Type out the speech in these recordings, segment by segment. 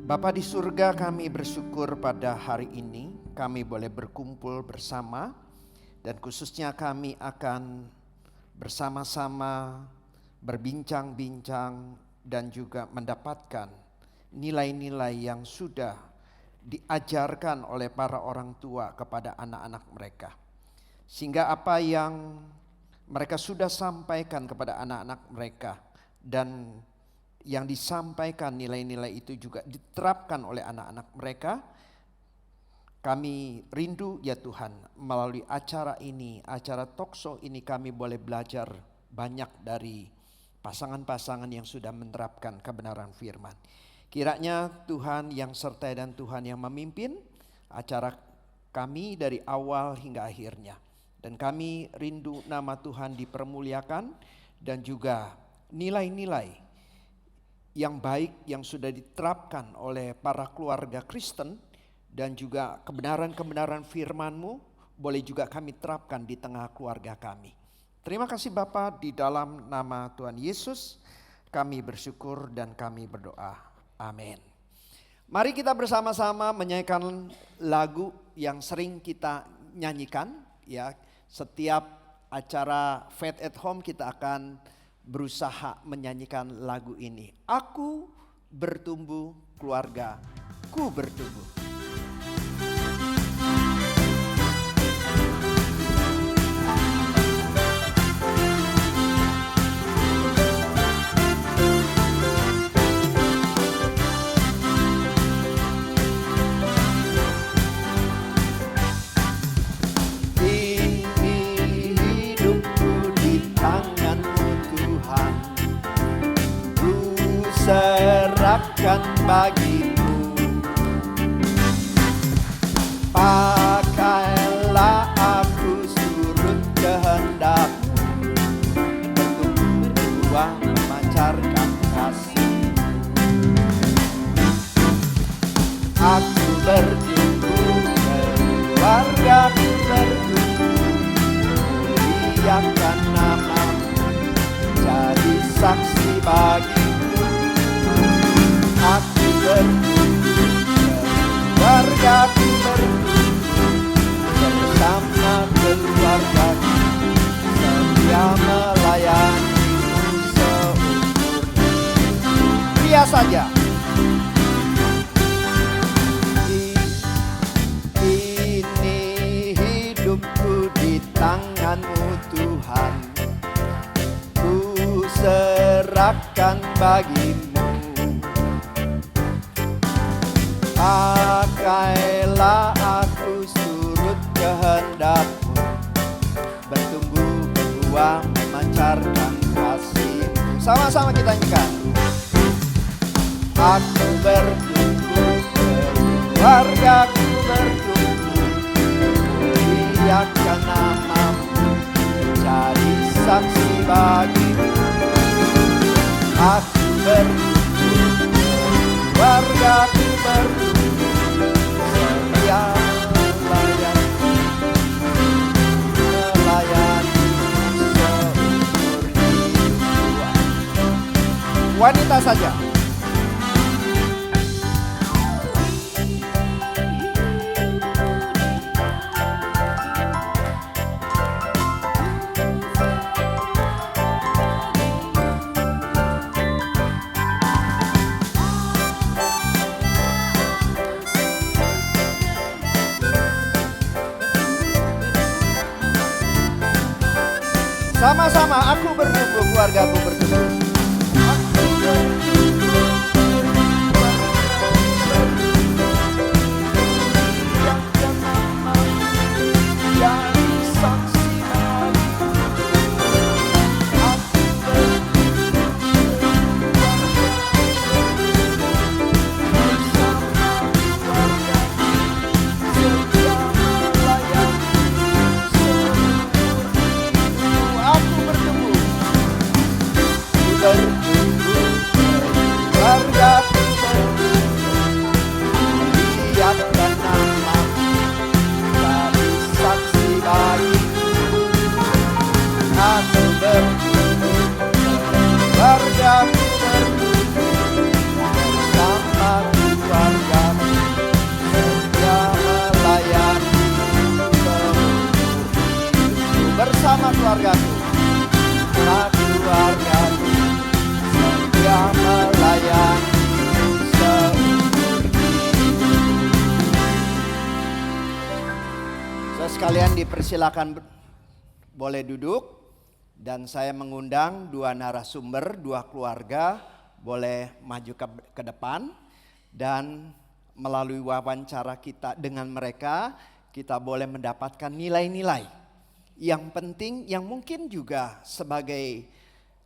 Bapa di surga, kami bersyukur pada hari ini kami boleh berkumpul bersama, dan khususnya kami akan bersama-sama berbincang-bincang dan juga mendapatkan nilai-nilai yang sudah diajarkan oleh para orang tua kepada anak-anak mereka. Sehingga apa yang mereka sudah sampaikan kepada anak-anak mereka dan yang disampaikan nilai-nilai itu juga diterapkan oleh anak-anak mereka. Kami rindu ya Tuhan, melalui acara ini, acara talkshow ini kami boleh belajar banyak dari pasangan-pasangan yang sudah menerapkan kebenaran firman. Kiranya Tuhan yang sertai dan Tuhan yang memimpin acara kami dari awal hingga akhirnya. Dan kami rindu nama Tuhan dipermuliakan dan juga nilai-nilai yang baik yang sudah diterapkan oleh para keluarga Kristen dan juga kebenaran-kebenaran firman-Mu boleh juga kami terapkan di tengah keluarga kami. Terima kasih Bapa, di dalam nama Tuhan Yesus kami bersyukur dan kami berdoa. Amin. Mari kita bersama-sama menyanyikan lagu yang sering kita nyanyikan ya. Setiap acara Faith at Home kita akan berusaha menyanyikan lagu ini. Aku bertumbuh, keluargaku bertumbuh. Serahkan bagimu, pakailah aku surut kehendak-Mu, bertumbuh memancarkan kasih. Aku bertumbuh, keluargaku bertumbuh, muliakan nama-Mu, jadi saksi bagi. Aku bertumbuh, keluargaku bertumbuh, bersama keluargaku setia melayani-Mu seumur hidup. Dia saja. Ini hidupku di tangan-Mu Tuhan, ku serahkan bagi-Mu. Pakailah aku surut kehendak-Mu, bertumbuh, berbuah, memancarkan kasih-Mu. Sama-sama kita nyanyikan. Aku bertumbuh, keluargaku bertumbuh, muliakan nama-Mu, jadi saksi bagi-Mu. Aku bertumbuh, keluargaku bertumbuh, setia melayani seumur hidup. Wanita saja. Sama-sama, aku bertumbuh, keluargaku bertumbuh. Aku bertumbuh, yang nama-Mu jadi saksi bagi-Mu. Aku bertumbuh, bersama keluargaku setia melayani seumur hidup. Aku bertumbuh, keluargaku bertumbuh, lihatkan nama-Mu, jadi saksi bagi-Mu. Aku bertumbuh, keluargaku bertumbuh, bersama keluargaku keluargaku, nah keluargaku setia melayani seumur hidup. Sekalian dipersilakan boleh duduk. Dan saya mengundang dua narasumber, dua keluarga boleh maju ke depan. Dan melalui wawancara kita dengan mereka, kita boleh mendapatkan nilai-nilai yang penting, yang mungkin juga sebagai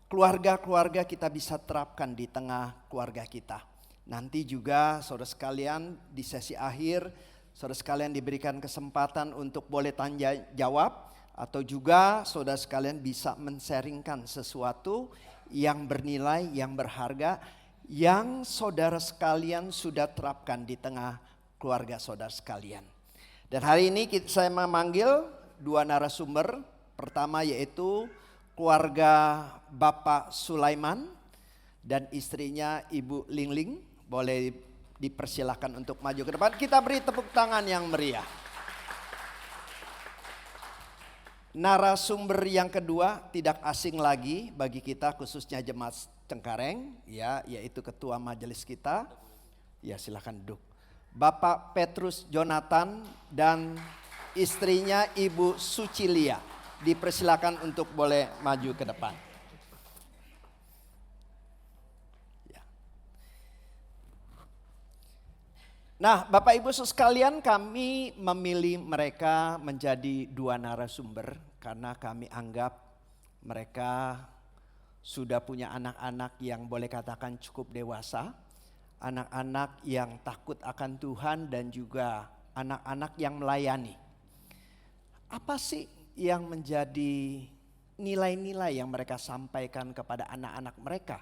keluarga-keluarga kita bisa terapkan di tengah keluarga kita. Nanti juga saudara sekalian di sesi akhir, saudara sekalian diberikan kesempatan untuk boleh tanya jawab. Atau juga saudara sekalian bisa men-sharingkan sesuatu yang bernilai, yang berharga, yang saudara sekalian sudah terapkan di tengah keluarga saudara sekalian. Dan hari ini saya memanggil dua narasumber. Pertama yaitu keluarga Bapak Sulaiman dan istrinya Ibu Lingling. Boleh dipersilakan untuk maju ke depan. Kita beri tepuk tangan yang meriah. Narasumber yang kedua tidak asing lagi bagi kita, khususnya jemaat Cengkareng, ya, yaitu ketua majelis kita. Ya, silakan duduk. Bapak Petrus Jonathan dan istrinya Ibu Sucilia. Dipersilakan untuk boleh maju ke depan. Ya. Nah, Bapak Ibu sekalian, kami memilih mereka menjadi dua narasumber karena kami anggap mereka sudah punya anak-anak yang boleh katakan cukup dewasa, anak-anak yang takut akan Tuhan dan juga anak-anak yang melayani. Apa sih yang menjadi nilai-nilai yang mereka sampaikan kepada anak-anak mereka?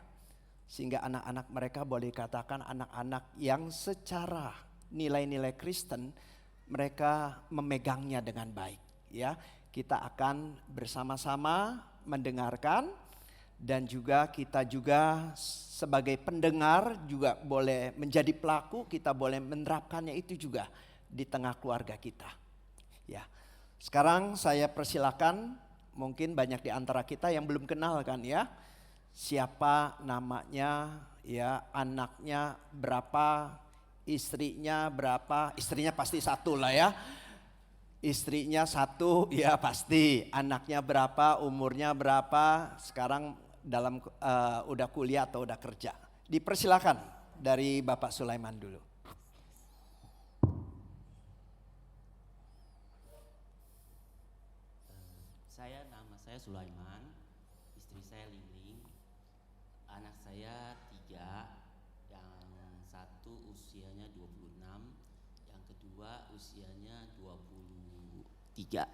Sehingga anak-anak mereka boleh katakan anak-anak yang secara nilai-nilai Kristen mereka memegangnya dengan baik. Ya, kita akan bersama-sama mendengarkan dan juga kita juga sebagai pendengar juga boleh menjadi pelaku, kita boleh menerapkannya itu juga di tengah keluarga kita. Ya, sekarang saya persilakan, mungkin banyak di antara kita yang belum kenal kan ya, siapa namanya, ya, anaknya berapa, istrinya berapa, istrinya pasti satu lah ya. Istrinya satu ya pasti, anaknya berapa, umurnya berapa, sekarang dalam udah kuliah atau udah kerja. Dipersilakan dari Bapak Sulaiman dulu. Nama saya Sulaiman, istri saya Lingling, anak saya 3, yang satu usianya 26, yang kedua usianya 23,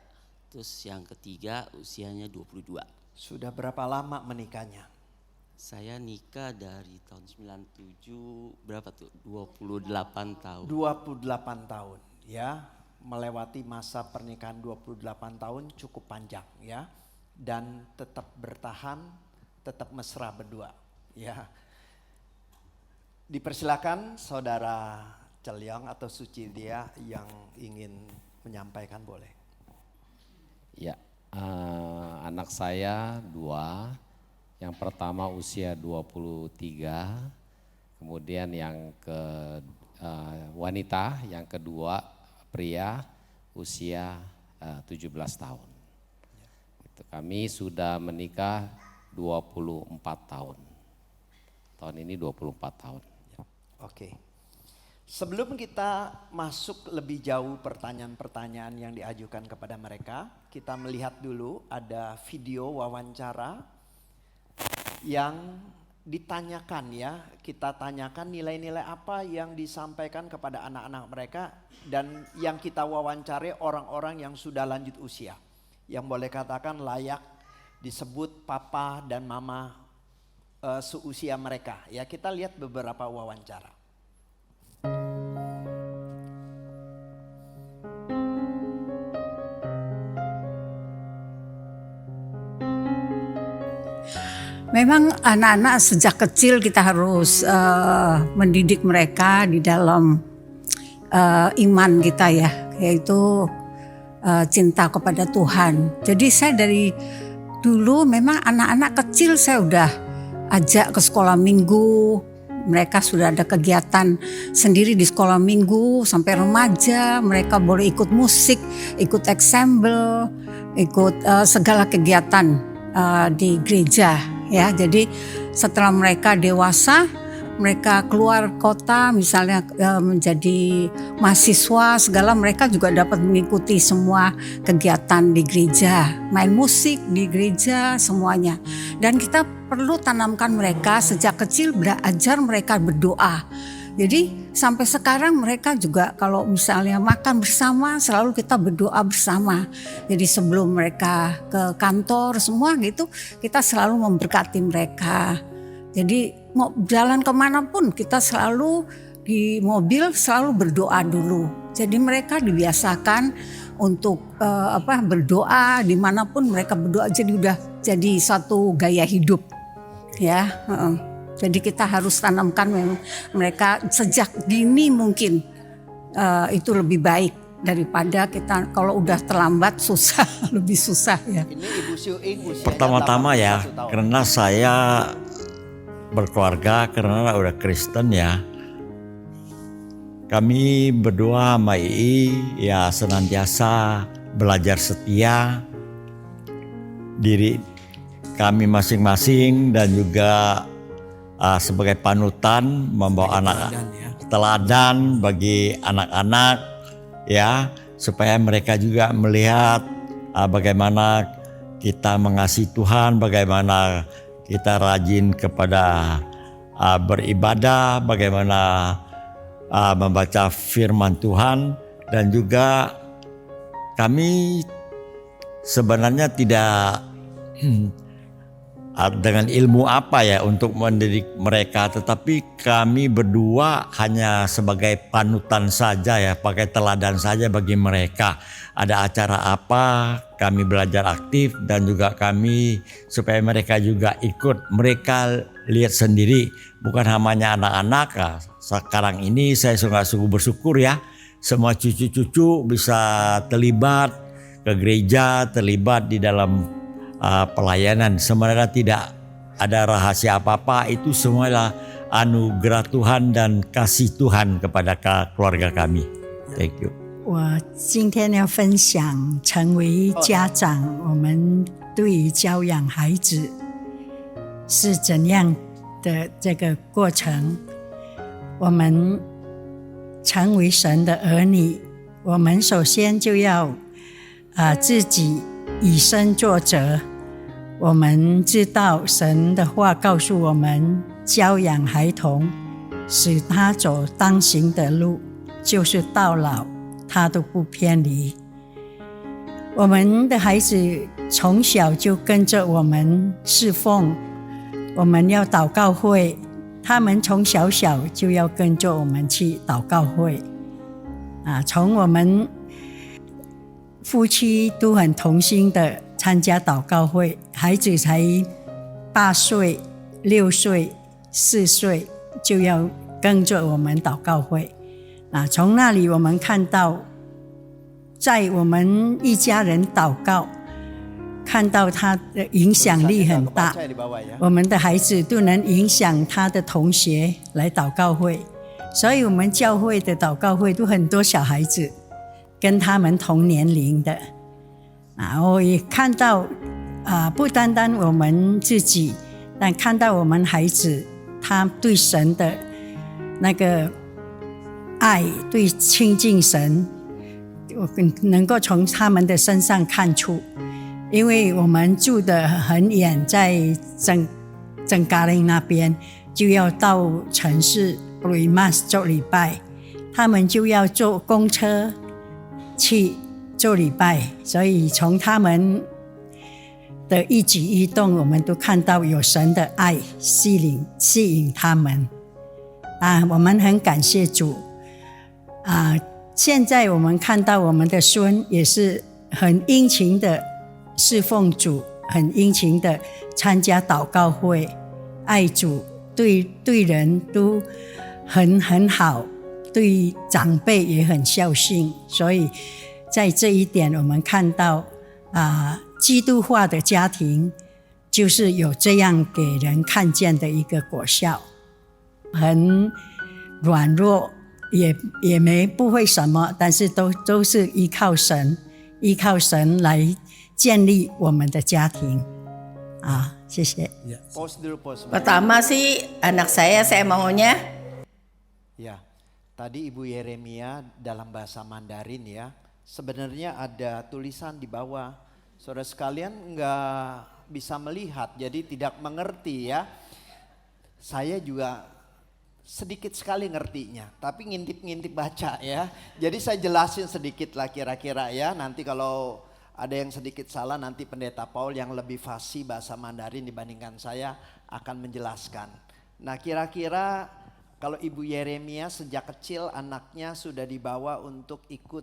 terus yang ketiga usianya 22. Sudah berapa lama menikahnya? Saya nikah dari tahun 97, berapa tuh? 28 tahun. 28 tahun ya, melewati masa pernikahan 28 tahun cukup panjang ya. Dan tetap bertahan, tetap mesra berdua ya. Dipersilakan saudara Celyong atau Sucilia yang ingin menyampaikan boleh. Ya, anak saya 2, yang pertama usia 23, kemudian yang wanita, yang kedua pria usia 17 tahun. Itu kami sudah menikah 24 tahun. Tahun ini 24 tahun. Oke. Sebelum kita masuk lebih jauh pertanyaan-pertanyaan yang diajukan kepada mereka, kita melihat dulu ada video wawancara yang ditanyakan ya. Kita tanyakan nilai-nilai apa yang disampaikan kepada anak-anak mereka dan yang kita wawancari orang-orang yang sudah lanjut usia. Yang boleh katakan layak disebut papa dan mama seusia mereka. Ya, kita lihat beberapa wawancara. Memang anak-anak sejak kecil kita harus mendidik mereka di dalam iman kita ya, yaitu cinta kepada Tuhan. Jadi saya dari dulu memang anak-anak kecil saya udah ajak ke sekolah minggu. Mereka sudah ada kegiatan sendiri di sekolah minggu. Sampai remaja mereka boleh ikut musik, ikut ensemble, ikut segala kegiatan di gereja ya. Jadi setelah mereka dewasa, mereka keluar kota misalnya menjadi mahasiswa segala, mereka juga dapat mengikuti semua kegiatan di gereja, main musik di gereja semuanya. Dan kita perlu tanamkan mereka sejak kecil, belajar mereka berdoa. Jadi sampai sekarang mereka juga kalau misalnya makan bersama selalu kita berdoa bersama. Jadi sebelum mereka ke kantor semua gitu, kita selalu memberkati mereka. Jadi mau jalan kemanapun kita selalu di mobil selalu berdoa dulu. Jadi mereka dibiasakan untuk berdoa dimanapun mereka berdoa. Jadi udah jadi satu gaya hidup ya. Jadi kita harus tanamkan mereka sejak dini mungkin itu lebih baik daripada kita kalau udah terlambat susah lebih susah ya. Ini Ibu Syuing usianya Pertama-tama ya, 81 tahun. karena saya berkeluarga, karena udah Kristen ya. Kami berdua sama Ii ya senantiasa belajar setia diri kami masing-masing dan juga sebagai panutan membawa anak teladan bagi anak-anak ya, supaya mereka juga melihat bagaimana kita mengasihi Tuhan, bagaimana kita rajin kepada beribadah, bagaimana membaca firman Tuhan. Dan juga kami sebenarnya tidak dengan ilmu apa ya untuk mendidik mereka, tetapi kami berdua hanya sebagai panutan saja ya, pakai teladan saja bagi mereka. Ada acara apa kami belajar aktif, dan juga kami supaya mereka juga ikut, mereka lihat sendiri, bukan hanya anak-anak. Sekarang ini saya sungguh bersyukur ya, semua cucu-cucu bisa terlibat ke gereja, terlibat di dalam pelayanan. Sebenarnya tidak ada rahasia apa-apa, itu semuanya anugerah Tuhan dan kasih Tuhan kepada keluarga kami. Thank you. 我今天要分享成为家长，我们对于教养孩子是怎样的这个过程。我们成为神的儿女，我们首先就要自己以身作则。我们知道神的话告诉我们，教养孩童，使他走当行的路，就是到老他都不偏离。我们的孩子从小就跟着我们侍奉，我们要祷告会，他们从小就要跟着我们去祷告会。从我们夫妻都很同心的参加祷告会，孩子才8岁、6岁、4岁就要跟着我们祷告会。从那里我们看到，在我们一家人祷告，看到他的影响力很大，我们的孩子都能影响他的同学来祷告会，所以我们教会的祷告会都很多小孩子跟他们同年龄的。我也看到不单单我们自己，但看到我们孩子他对神的那个爱，对亲近神，我能够从他们的身上看出。因为我们住得很远，在真咖喱那边，就要到城市布里马斯做礼拜，他们就要坐公车去做礼拜，所以从他们的一举一动，我们都看到有神的爱吸引他们。我们很感谢主。现在我们看到我们的孙也是很殷勤的侍奉主，很殷勤的参加祷告会，爱主，对人都很好，对长辈也很孝顺。所以在这一点我们看到基督化的家庭，就是有这样给人看见的一个果效。很软弱，也没不会什么，但是都是依靠神来建立我们的家庭。谢谢。Pause dulu, pause. Pertama sih anak saya maunya. Ya, tadi Ibu Yeremia dalam bahasa Mandarin ya, sebenarnya ada tulisan di bawah. Saudara sekalian nggak bisa melihat, jadi tidak mengerti ya. Saya juga sedikit sekali ngertinya, tapi ngintip-ngintip baca ya. Jadi saya jelasin sedikit lah kira-kira ya. Nanti kalau ada yang sedikit salah, nanti Pendeta Paul yang lebih fasih bahasa Mandarin dibandingkan saya akan menjelaskan. Nah kira-kira kalau Ibu Yeremia sejak kecil anaknya sudah dibawa untuk ikut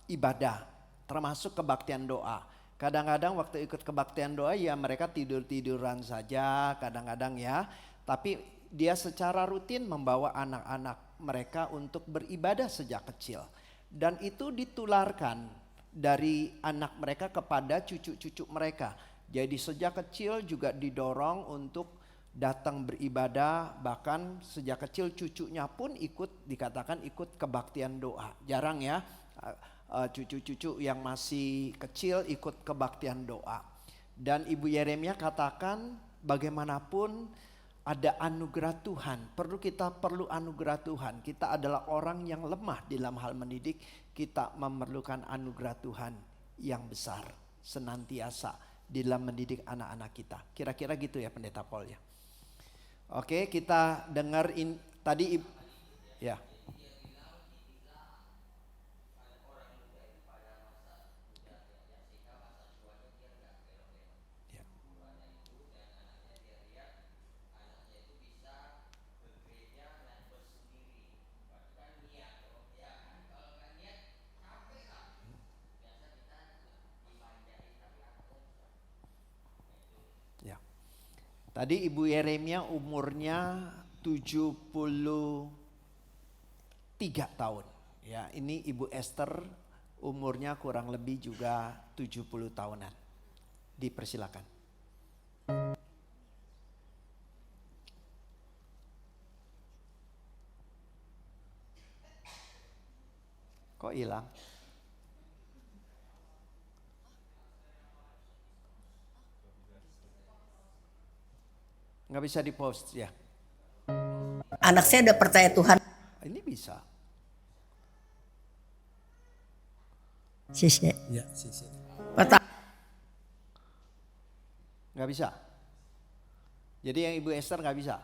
ibadah, termasuk kebaktian doa. Kadang-kadang waktu ikut kebaktian doa ya mereka tidur-tiduran saja kadang-kadang ya. Tapi dia secara rutin membawa anak-anak mereka untuk beribadah sejak kecil. Dan itu ditularkan dari anak mereka kepada cucu-cucu mereka. Jadi sejak kecil juga didorong untuk datang beribadah, bahkan sejak kecil cucunya pun dikatakan ikut kebaktian doa. Jarang ya cucu-cucu yang masih kecil ikut kebaktian doa. Dan Ibu Yeremia katakan bagaimanapun ada anugerah Tuhan, kita perlu anugerah Tuhan. Kita adalah orang yang lemah dalam hal mendidik, kita memerlukan anugerah Tuhan yang besar senantiasa dalam mendidik anak-anak kita. Kira-kira gitu ya Pendeta Paul ya. Oke, kita dengar tadi ya. Tadi Ibu Yeremia umurnya 73 tahun. Ya, ini Ibu Esther umurnya kurang lebih juga 70 tahunan. Dipersilakan. Kok hilang? Nggak bisa di post ya. Anak saya udah percaya Tuhan. Ini bisa. 谢谢。 Nggak bisa. Jadi yang Ibu Esther nggak bisa.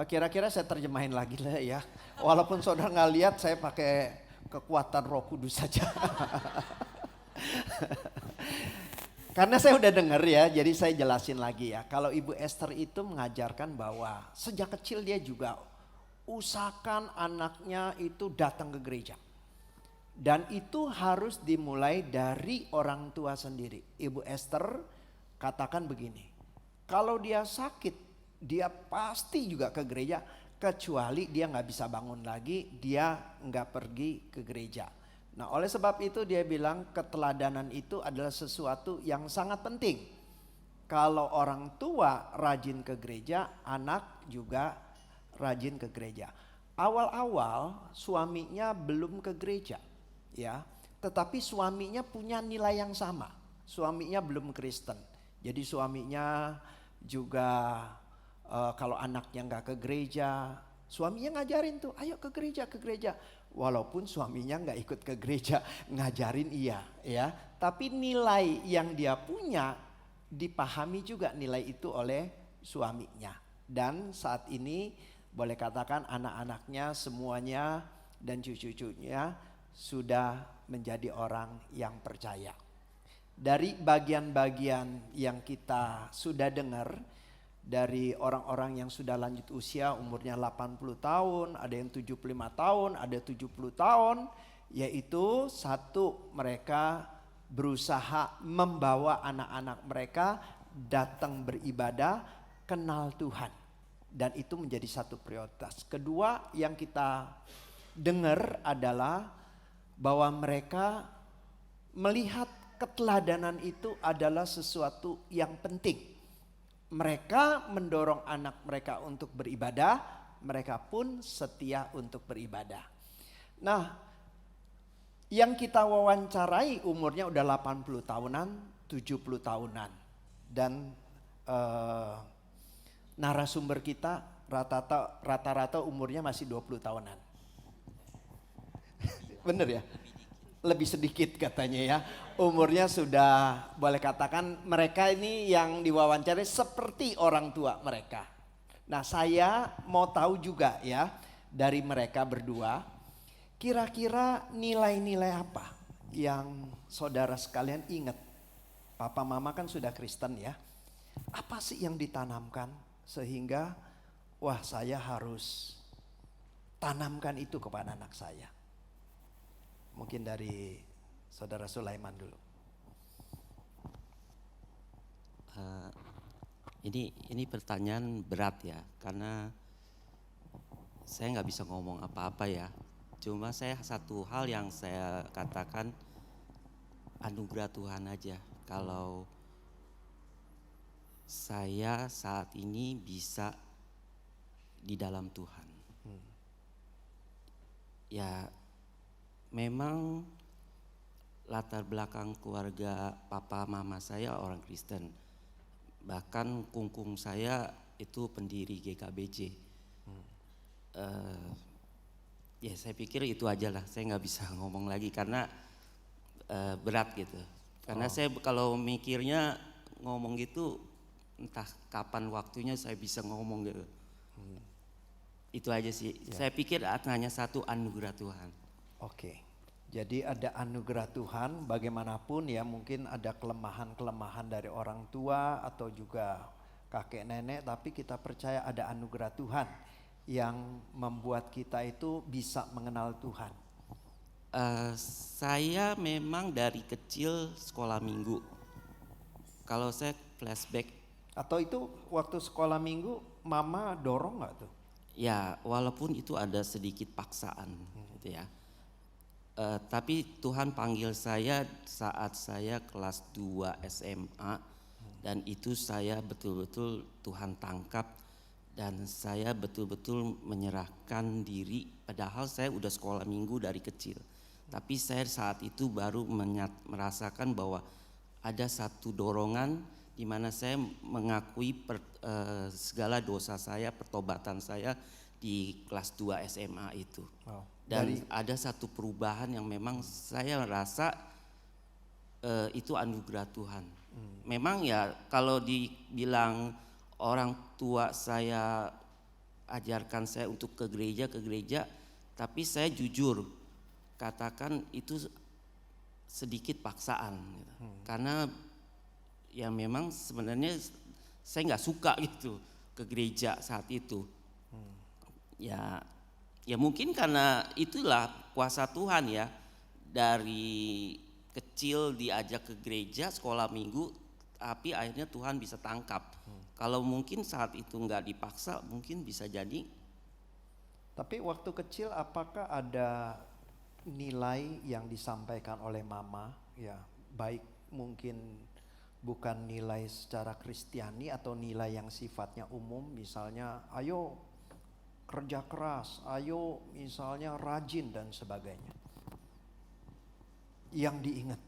Kira-kira saya terjemahin lagi lah ya. Walaupun saudara nggak lihat, saya pakai kekuatan Roh Kudus saja. Karena saya udah dengar ya, jadi saya jelasin lagi ya. Kalau Ibu Esther itu mengajarkan bahwa sejak kecil dia juga usahakan anaknya itu datang ke gereja. Dan itu harus dimulai dari orang tua sendiri. Ibu Esther katakan begini, kalau dia sakit dia pasti juga ke gereja. Kecuali dia gak bisa bangun lagi, dia gak pergi ke gereja. Nah oleh sebab itu dia bilang keteladanan itu adalah sesuatu yang sangat penting. Kalau orang tua rajin ke gereja, anak juga rajin ke gereja. Awal-awal suaminya belum ke gereja ya, tetapi suaminya punya nilai yang sama. Suaminya belum Kristen. Jadi suaminya juga kalau anaknya gak ke gereja, suaminya ngajarin tuh, ayo ke gereja, ke gereja. Walaupun suaminya nggak ikut ke gereja, ngajarin iya ya. Tapi nilai yang dia punya dipahami juga nilai itu oleh suaminya. Dan saat ini boleh katakan anak-anaknya semuanya dan cucu-cucunya sudah menjadi orang yang percaya. Dari bagian-bagian yang kita sudah dengar, dari orang-orang yang sudah lanjut usia umurnya 80 tahun, ada yang 75 tahun, ada 70 tahun. Yaitu satu, mereka berusaha membawa anak-anak mereka datang beribadah, kenal Tuhan. Dan itu menjadi satu prioritas. Kedua yang kita dengar adalah bahwa mereka melihat keteladanan itu adalah sesuatu yang penting. Mereka mendorong anak mereka untuk beribadah, mereka pun setia untuk beribadah. Nah, yang kita wawancarai umurnya udah 80 tahunan, 70 tahunan. Dan narasumber kita rata-rata umurnya masih 20 tahunan. Bener ya? Lebih sedikit katanya ya. Umurnya sudah boleh katakan mereka ini yang diwawancarai seperti orang tua mereka. Nah, saya mau tahu juga ya dari mereka berdua, kira-kira nilai-nilai apa yang saudara sekalian ingat? Papa mama kan sudah Kristen ya. Apa sih yang ditanamkan sehingga wah saya harus tanamkan itu kepada anak saya? Mungkin dari saudara Sulaiman dulu. Ini pertanyaan berat ya, karena saya nggak bisa ngomong apa-apa ya. Cuma saya satu hal yang saya katakan anugerah Tuhan aja. Kalau saya saat ini bisa di dalam Tuhan. Ya memang latar belakang keluarga papa mama saya orang Kristen. Bahkan kungkung saya itu pendiri GKBJ. Ya saya pikir itu aja lah, saya nggak bisa ngomong lagi karena berat gitu. Karena saya kalau mikirnya ngomong gitu entah kapan waktunya saya bisa ngomong gitu. Itu aja sih, saya pikir hanya satu anugerah Tuhan. Oke, jadi ada anugerah Tuhan bagaimanapun ya, mungkin ada kelemahan-kelemahan dari orang tua atau juga kakek nenek, tapi kita percaya ada anugerah Tuhan yang membuat kita itu bisa mengenal Tuhan. Saya memang dari kecil sekolah minggu. Kalau saya flashback. Atau itu waktu sekolah minggu mama dorong gak tuh? Ya walaupun itu ada sedikit paksaan gitu ya. Tapi Tuhan panggil saya saat saya kelas 2 SMA dan itu saya betul-betul Tuhan tangkap dan saya betul-betul menyerahkan diri, padahal saya udah sekolah minggu dari kecil. Tapi saya saat itu baru merasakan bahwa ada satu dorongan di mana saya mengakui segala dosa saya, pertobatan saya di kelas 2 SMA itu. Wow. Dan ada satu perubahan yang memang saya rasa itu anugerah Tuhan. Memang ya kalau dibilang orang tua saya ajarkan saya untuk ke gereja, tapi saya jujur katakan itu sedikit paksaan gitu. Karena ya memang sebenarnya saya nggak suka gitu ke gereja saat itu. Ya mungkin karena itulah kuasa Tuhan ya, dari kecil diajak ke gereja sekolah minggu, tapi akhirnya Tuhan bisa tangkap. Kalau mungkin saat itu nggak dipaksa mungkin bisa jadi. Tapi waktu kecil apakah ada nilai yang disampaikan oleh mama ya, baik mungkin bukan nilai secara Kristiani atau nilai yang sifatnya umum, misalnya ayo kerja keras, ayo misalnya rajin dan sebagainya, yang diingat?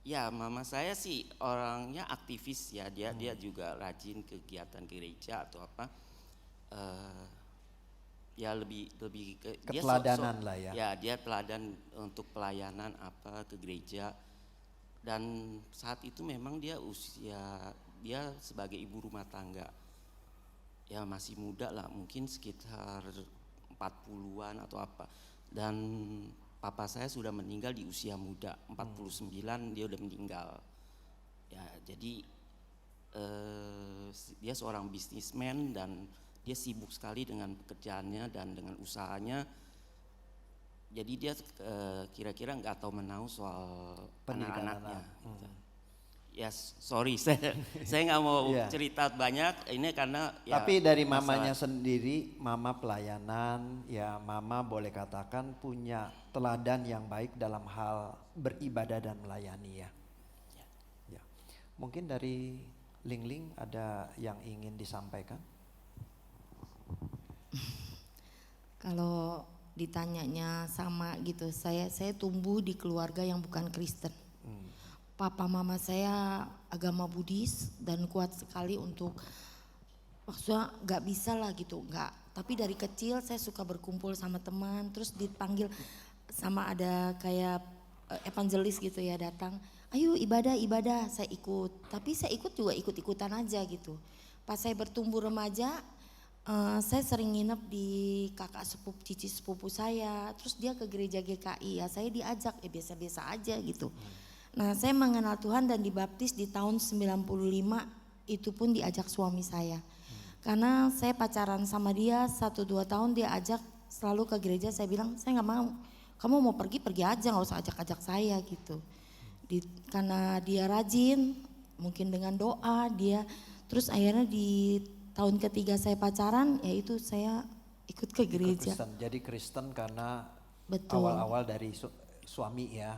Ya mama saya sih orangnya aktivis ya, dia juga rajin kegiatan gereja atau apa. Ya lebih keteladanan lah ya. Ya dia teladan untuk pelayanan apa ke gereja. Dan saat itu memang dia sebagai ibu rumah tangga. Ya masih muda lah, mungkin sekitar 40-an atau apa. Dan papa saya sudah meninggal di usia muda, 49 dia udah meninggal. Ya jadi dia seorang bisnismen dan dia sibuk sekali dengan pekerjaannya dan dengan usahanya. Jadi dia kira-kira nggak tahu menahu soal pendidikan anak-anaknya. anak. Gitu. Ya, sorry, saya nggak mau Iya. cerita banyak. Ini karena ya, Tapi dari masalah- mamanya sendiri, mama pelayanan, ya mama boleh katakan punya teladan yang baik dalam hal beribadah dan melayani ya. Ya. Mungkin dari Ling Ling ada yang ingin disampaikan? Kalau ditanyanya sama gitu, saya tumbuh di keluarga yang bukan Kristen. Papa mama saya agama Buddhis dan kuat sekali untuk, maksudnya nggak bisa lah gitu, nggak. Tapi dari kecil saya suka berkumpul sama teman, terus dipanggil sama ada kayak evangelis gitu ya datang, ayo ibadah, saya ikut. Tapi saya ikut juga ikut-ikutan aja gitu. Pas saya bertumbuh remaja, saya sering nginep di kakak sepupu, cici sepupu saya, terus dia ke gereja GKI, ya saya diajak, ya biasa-biasa aja gitu. Nah saya mengenal Tuhan dan dibaptis di tahun 95, itu pun diajak suami saya. Karena saya pacaran sama dia 1-2 tahun, dia ajak selalu ke gereja, saya bilang saya nggak mau, kamu mau pergi aja, nggak usah ajak-ajak saya gitu. Karena dia rajin, mungkin dengan doa dia, terus akhirnya di tahun ketiga saya pacaran, yaitu saya ikut ke gereja. Kristen. Jadi Kristen karena Betul. awal-awal dari suami ya.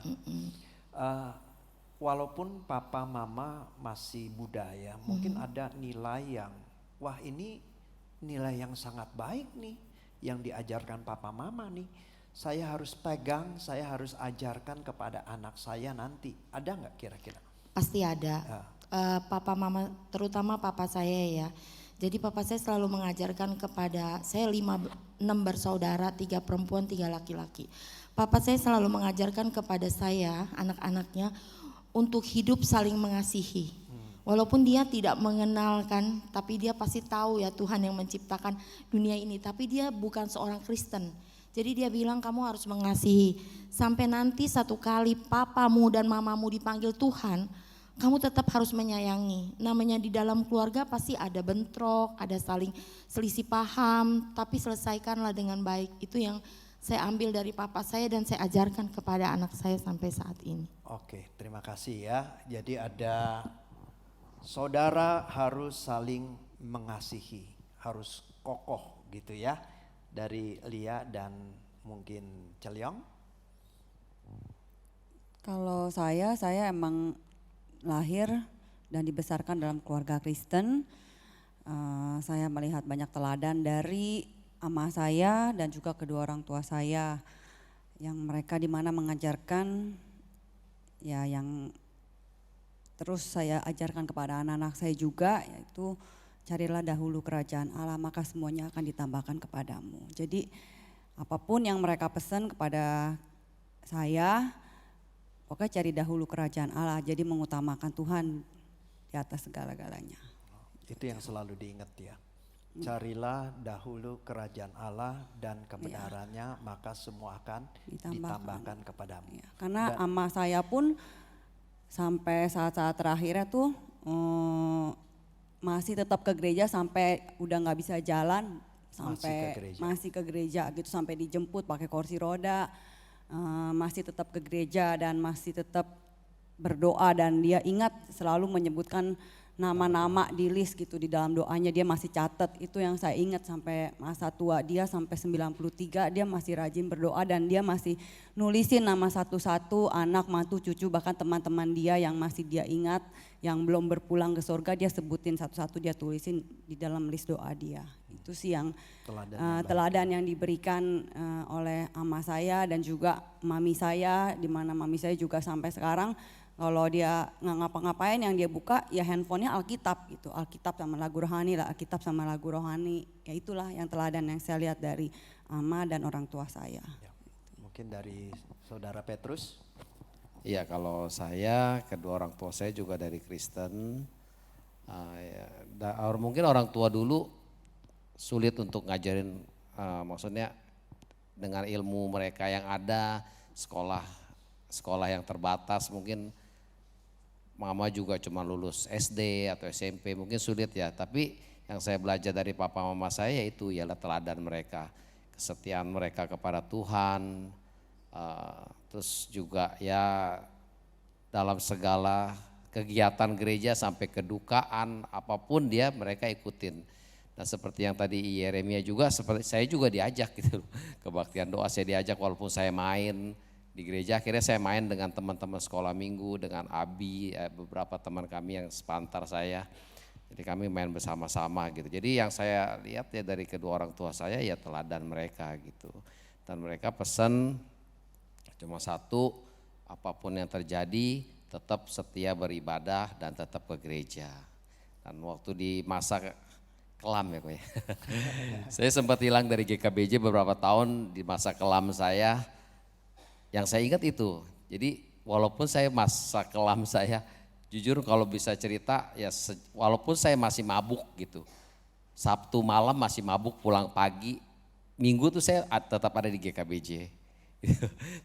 Walaupun papa mama masih Buddha ya, mungkin ada nilai yang, wah ini nilai yang sangat baik nih, yang diajarkan papa mama nih. Saya harus pegang, saya harus ajarkan kepada anak saya nanti. Ada nggak kira-kira? Pasti ada. Papa mama, terutama papa saya ya. Jadi papa saya selalu mengajarkan kepada saya 6 bersaudara, 3 perempuan, 3 laki-laki. Papa saya selalu mengajarkan kepada saya, anak-anaknya, untuk hidup saling mengasihi. Walaupun dia tidak mengenalkan, tapi dia pasti tahu ya Tuhan yang menciptakan dunia ini. Tapi dia bukan seorang Kristen. Jadi dia bilang kamu harus mengasihi. Sampai nanti satu kali papamu dan mamamu dipanggil Tuhan, kamu tetap harus menyayangi. Namanya di dalam keluarga pasti ada bentrok, ada saling selisih paham, tapi selesaikanlah dengan baik. Itu yang saya ambil dari papa saya dan saya ajarkan kepada anak saya sampai saat ini. Oke, terima kasih ya. Jadi ada saudara harus saling mengasihi, harus kokoh gitu ya. Dari Lia dan mungkin Celyong. Kalau saya emang lahir dan dibesarkan dalam keluarga Kristen. Saya melihat banyak teladan dari ama saya dan juga kedua orang tua saya yang mereka di mana mengajarkan ya yang terus saya ajarkan kepada anak-anak saya juga, yaitu carilah dahulu kerajaan Allah maka semuanya akan ditambahkan kepadamu. Jadi apapun yang mereka pesan kepada saya, pokoknya cari dahulu kerajaan Allah, jadi mengutamakan Tuhan di atas segala-galanya. Itu yang selalu diingat ya. Carilah dahulu kerajaan Allah dan kebenarannya, maka semua akan ditambahkan kepadamu. Ya, karena ama saya pun sampai saat-saat terakhirnya tuh masih tetap ke gereja sampai udah nggak bisa jalan, sampai masih ke gereja gitu, sampai dijemput pakai kursi roda, masih tetap ke gereja dan masih tetap berdoa, dan dia ingat selalu menyebutkan nama-nama di list gitu di dalam doanya, dia masih catat. Itu yang saya ingat sampai masa tua dia, sampai 93 dia masih rajin berdoa dan dia masih nulisin nama satu-satu anak, mantu, cucu, bahkan teman-teman dia yang masih dia ingat yang belum berpulang ke surga dia sebutin satu-satu, dia tulisin di dalam list doa dia. Itu sih yang teladan yang diberikan oleh ama saya dan juga mami saya, di mana mami saya juga sampai sekarang kalau dia nggak ngapa-ngapain yang dia buka ya handphonenya Alkitab gitu, Alkitab sama lagu rohani lah, Alkitab sama lagu rohani. Ya itulah yang teladan yang saya lihat dari ama dan orang tua saya. Ya, mungkin dari saudara Petrus. Iya, kalau saya kedua orang tua saya juga dari Kristen. Mungkin orang tua dulu sulit untuk ngajarin, maksudnya dengan ilmu mereka yang ada, sekolah yang terbatas, mungkin mama juga cuma lulus SD atau SMP, mungkin sulit ya. Tapi yang saya belajar dari papa mama saya itu ialah teladan mereka, kesetiaan mereka kepada Tuhan, terus juga ya dalam segala kegiatan gereja sampai kedukaan apapun mereka ikutin. Dan seperti yang tadi Yeremia juga, seperti saya juga diajak gitu, kebaktian doa saya diajak walaupun saya main di gereja. Akhirnya saya main dengan teman-teman sekolah minggu, dengan Abi, beberapa teman kami yang sepantar saya. Jadi kami main bersama-sama gitu. Jadi yang saya lihat ya dari kedua orang tua saya ya teladan mereka gitu. Dan mereka pesan cuma satu, apapun yang terjadi tetap setia beribadah dan tetap ke gereja. Dan waktu di masa kelam ya kok ya. Saya sempat hilang dari GKBJ beberapa tahun di masa kelam saya. Yang saya ingat itu. Jadi walaupun saya masa kelam saya, jujur kalau bisa cerita ya walaupun saya masih mabuk gitu. Sabtu malam masih mabuk, pulang pagi. Minggu tuh saya tetap ada di GKBJ.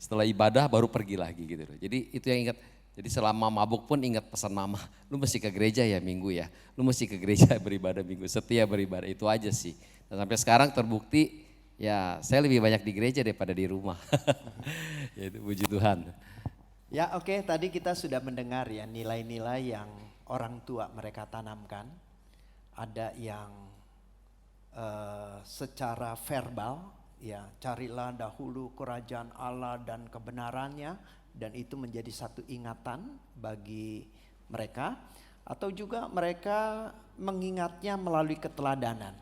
Setelah ibadah baru pergi lagi gitu. Jadi itu yang ingat. Jadi selama mabuk pun ingat pesan mama, lu mesti ke gereja ya Minggu ya, lu mesti ke gereja beribadah Minggu, setia beribadah, itu aja sih. Dan sampai sekarang terbukti ya saya lebih banyak di gereja daripada di rumah. Ya itu puji Tuhan. Ya oke, tadi kita sudah mendengar ya nilai-nilai yang orang tua mereka tanamkan. Ada yang secara verbal, ya carilah dahulu kerajaan Allah dan kebenarannya. Dan itu menjadi satu ingatan bagi mereka. Atau juga mereka mengingatnya melalui keteladanan.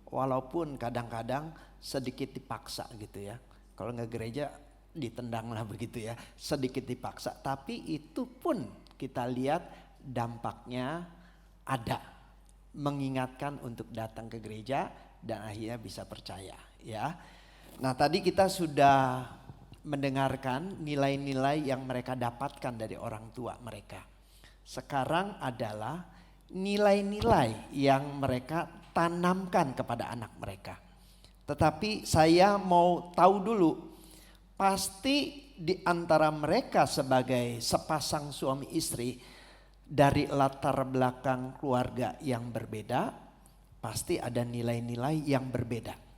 Walaupun kadang-kadang sedikit dipaksa gitu ya. Kalau nggak gereja ditendang lah begitu ya. Sedikit dipaksa. Tapi itu pun kita lihat dampaknya ada. Mengingatkan untuk datang ke gereja dan akhirnya bisa percaya ya. Nah tadi kita sudah mendengarkan nilai-nilai yang mereka dapatkan dari orang tua mereka. Sekarang adalah nilai-nilai yang mereka tanamkan kepada anak mereka. Tetapi saya mau tahu dulu, pasti di antara mereka sebagai sepasang suami istri dari latar belakang keluarga yang berbeda, pasti ada nilai-nilai yang berbeda.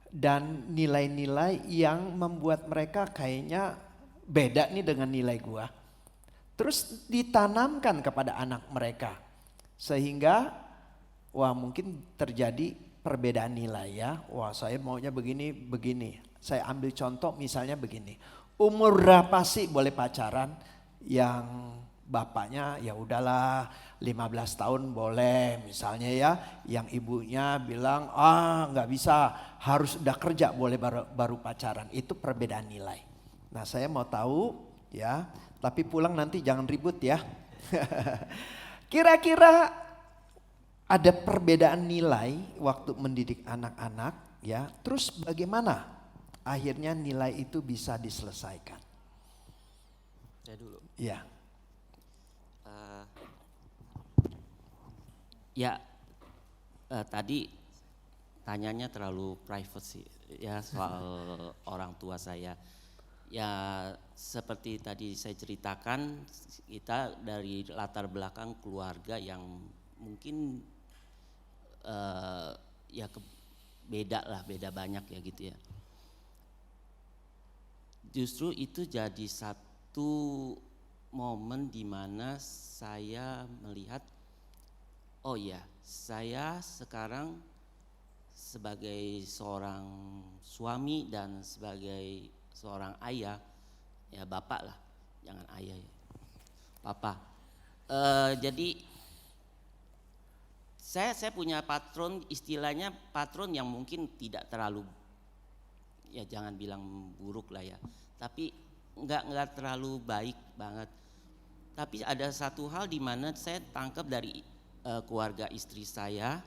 Dan nilai-nilai yang membuat mereka kayaknya beda nih dengan nilai gua. Terus ditanamkan kepada anak mereka. Sehingga wah mungkin terjadi perbedaan nilai ya. Wah saya maunya begini, begini. Saya ambil contoh misalnya begini. Umur berapa sih boleh pacaran? Yang bapaknya ya udahlah 15 tahun boleh misalnya ya. Yang ibunya bilang nggak bisa, harus udah kerja boleh baru pacaran. Itu perbedaan nilai. Nah saya mau tahu ya, tapi pulang nanti jangan ribut ya. Kira-kira ada perbedaan nilai waktu mendidik anak-anak ya. Terus bagaimana akhirnya nilai itu bisa diselesaikan? Saya dulu. Ya. Tadi tanyanya terlalu private sih ya soal orang tua saya. Ya seperti tadi saya ceritakan, kita dari latar belakang keluarga yang mungkin beda banyak ya gitu ya. Justru itu jadi satu momen di mana saya melihat, oh ya, saya sekarang sebagai seorang suami dan sebagai seorang ayah, ya bapak lah, jangan ayah ya, papa. Jadi saya punya patron, istilahnya patron yang mungkin tidak terlalu, ya jangan bilang buruk lah ya, tapi nggak terlalu baik banget. Tapi ada satu hal di mana saya tangkap dari keluarga istri saya,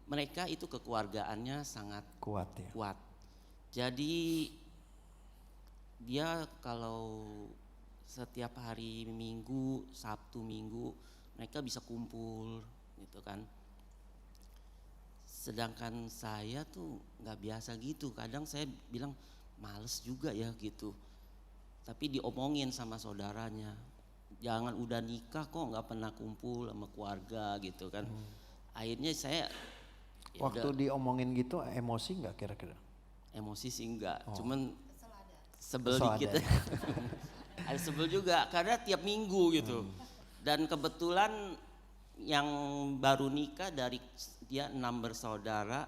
mereka itu kekeluargaannya sangat Kuat ya. kuat. Jadi dia kalau setiap hari Minggu, Sabtu Minggu mereka bisa kumpul gitu kan. Sedangkan saya tuh nggak biasa gitu. Kadang saya bilang males juga ya gitu. Tapi diomongin sama saudaranya, jangan udah nikah kok nggak pernah kumpul sama keluarga gitu kan. Akhirnya saya Waktu diomongin gitu emosi nggak kira-kira? emosi sih enggak, cuman sebel Kesel dikit. ada ya? Ada sebel juga karena tiap minggu gitu. Dan kebetulan yang baru nikah dari dia 6 bersaudara,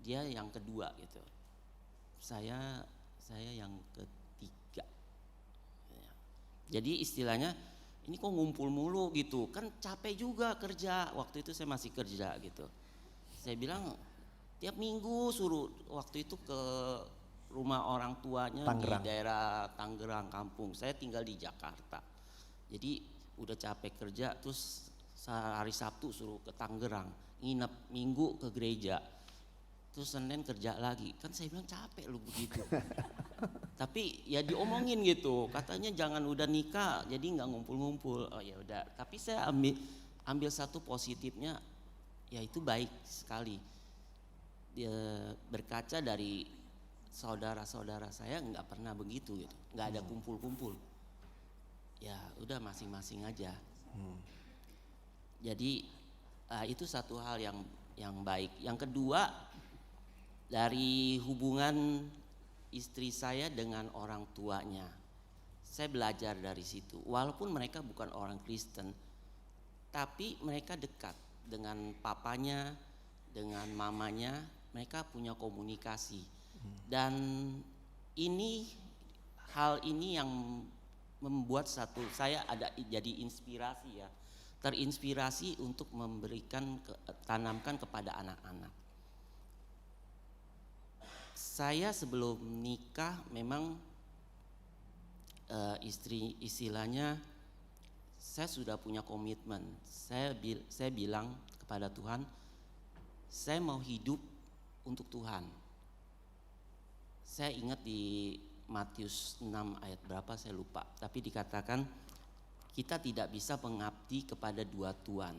dia yang kedua gitu. Saya yang ketiga. Jadi istilahnya ini kok ngumpul mulu gitu, kan capek juga kerja. Waktu itu saya masih kerja gitu. Saya bilang tiap minggu suruh, waktu itu ke rumah orang tuanya Tangerang. di daerah Tangerang kampung. Saya tinggal di Jakarta. Jadi udah capek kerja, terus hari Sabtu suruh ke Tangerang, nginep Minggu ke gereja. Terus Senin kerja lagi. Kan saya bilang capek lu begitu. Tapi ya diomongin gitu, katanya jangan udah nikah jadi nggak ngumpul-ngumpul. Oh ya udah, tapi saya ambil satu positifnya, ya itu baik sekali. Dia berkaca dari saudara-saudara saya nggak pernah begitu gitu, nggak ada kumpul-kumpul. Ya udah masing-masing aja. Jadi itu satu hal yang baik. Yang kedua, dari hubungan istri saya dengan orang tuanya, saya belajar dari situ. Walaupun mereka bukan orang Kristen, tapi mereka dekat dengan papanya, dengan mamanya, mereka punya komunikasi. Dan hal ini yang membuat saya ada jadi inspirasi ya, terinspirasi untuk tanamkan kepada anak-anak. Saya sebelum nikah memang istilahnya saya sudah punya komitmen. Saya bilang kepada Tuhan, saya mau hidup untuk Tuhan. Saya ingat di Matius 6 ayat berapa saya lupa, tapi dikatakan kita tidak bisa mengabdi kepada dua tuan.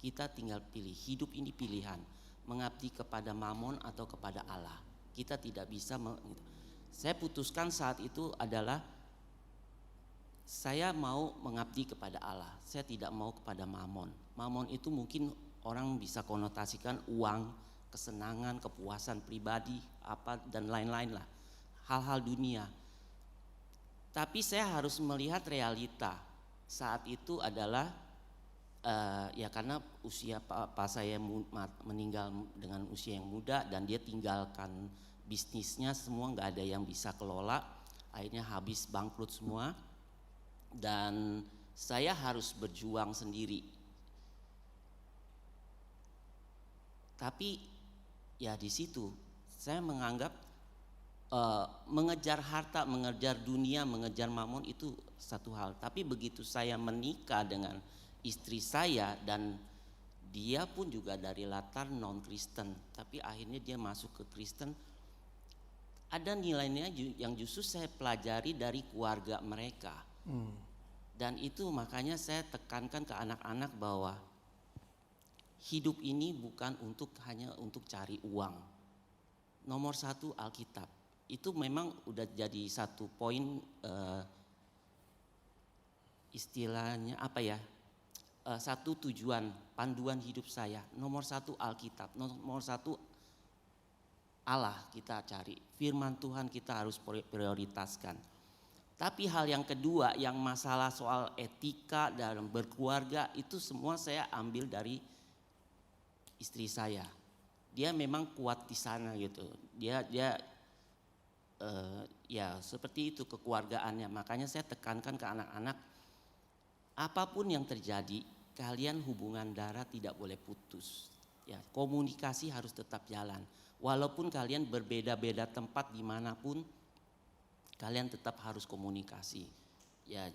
Kita tinggal pilih, hidup ini pilihan, mengabdi kepada Mamon atau kepada Allah. Kita tidak bisa saya putuskan saat itu adalah saya mau mengabdi kepada Allah. Saya tidak mau kepada Mamon. Mamon itu mungkin orang bisa konotasikan uang, kesenangan, kepuasan pribadi, apa dan lain-lain lah. Hal-hal dunia. Tapi saya harus melihat realita. Saat itu adalah ya karena usia papa saya meninggal dengan usia yang muda dan dia tinggalkan bisnisnya semua, nggak ada yang bisa kelola, akhirnya habis bangkrut semua dan saya harus berjuang sendiri. Tapi ya di situ saya menganggap mengejar harta, mengejar dunia, mengejar mamon itu satu hal. Tapi begitu saya menikah dengan istri saya dan dia pun juga dari latar non Kristen, tapi akhirnya dia masuk ke Kristen. Ada nilainya yang justru saya pelajari dari keluarga mereka. Dan itu makanya saya tekankan ke anak-anak bahwa hidup ini bukan hanya untuk cari uang. Nomor satu Alkitab. Itu memang udah jadi satu poin istilahnya apa ya, satu tujuan panduan hidup saya. Nomor satu Alkitab, nomor satu Allah kita cari, firman Tuhan kita harus prioritaskan. Tapi hal yang kedua yang masalah soal etika dalam berkeluarga itu semua saya ambil dari istri saya. Dia memang kuat di sana gitu. Dia ya seperti itu kekeluargaannya. Makanya saya tekankan ke anak-anak, apapun yang terjadi, kalian hubungan darah tidak boleh putus. Ya, komunikasi harus tetap jalan. Walaupun kalian berbeda-beda tempat dimanapun, kalian tetap harus komunikasi. Ya,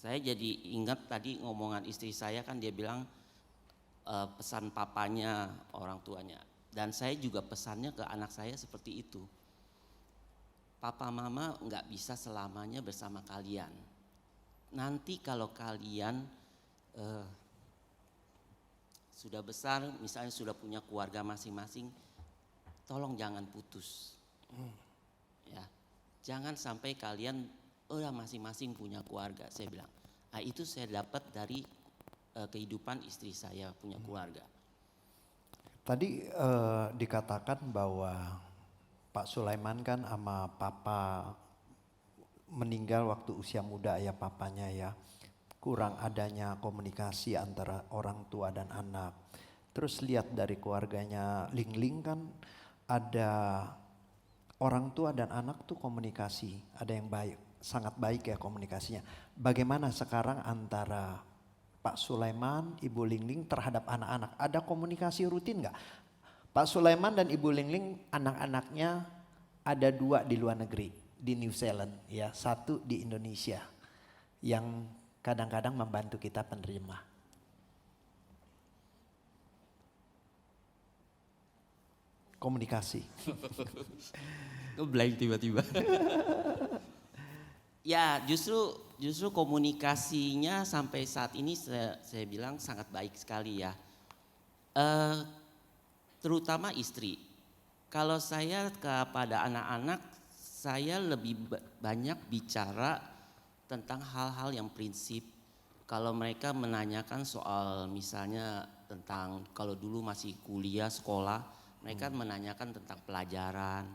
saya jadi ingat tadi ngomongan istri saya kan dia bilang pesan papanya orang tuanya. Dan saya juga pesannya ke anak saya seperti itu. Papa mama nggak bisa selamanya bersama kalian. Nanti kalau kalian sudah besar, misalnya sudah punya keluarga masing-masing, tolong jangan putus. Ya, jangan sampai kalian masing-masing punya keluarga. Saya bilang, itu saya dapat dari kehidupan istri saya punya keluarga. Tadi dikatakan bahwa Pak Sulaiman kan sama papa meninggal waktu usia muda ya papanya ya. kurang adanya komunikasi antara orang tua dan anak. Terus lihat dari keluarganya Ling Ling kan ada orang tua dan anak tuh komunikasi, ada yang baik, sangat baik ya komunikasinya. Bagaimana sekarang antara Pak Sulaiman, Ibu Ling Ling terhadap anak-anak? Ada komunikasi rutin nggak? Pak Sulaiman dan Ibu Ling Ling anak-anaknya ada 2 di luar negeri, di New Zealand ya, 1 di Indonesia yang kadang-kadang membantu kita penerima. Komunikasi. Blank tiba-tiba. Ya justru komunikasinya sampai saat ini saya bilang sangat baik sekali ya. Terutama istri. Kalau saya kepada anak-anak, saya lebih banyak bicara tentang hal-hal yang prinsip. Kalau mereka menanyakan soal misalnya tentang kalau dulu masih kuliah, sekolah, mereka menanyakan tentang pelajaran.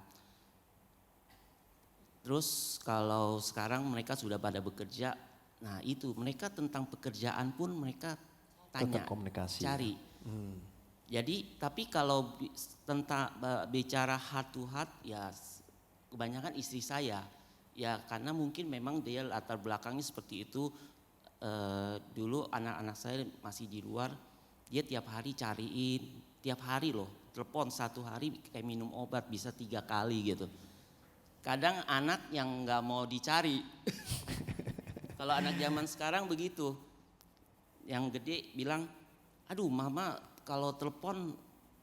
Terus kalau sekarang mereka sudah pada bekerja, nah itu mereka tentang pekerjaan pun mereka tanya, komunikasi, cari. Jadi tapi kalau tentang bicara heart to heart ya kebanyakan istri saya. Ya karena mungkin memang dia latar belakangnya seperti itu. Dulu anak-anak saya masih di luar, dia tiap hari cariin, tiap hari loh, telepon 1 hari kayak minum obat bisa 3 kali gitu. Kadang anak yang nggak mau dicari. Kalau anak zaman sekarang begitu, yang gede bilang, aduh mama kalau telepon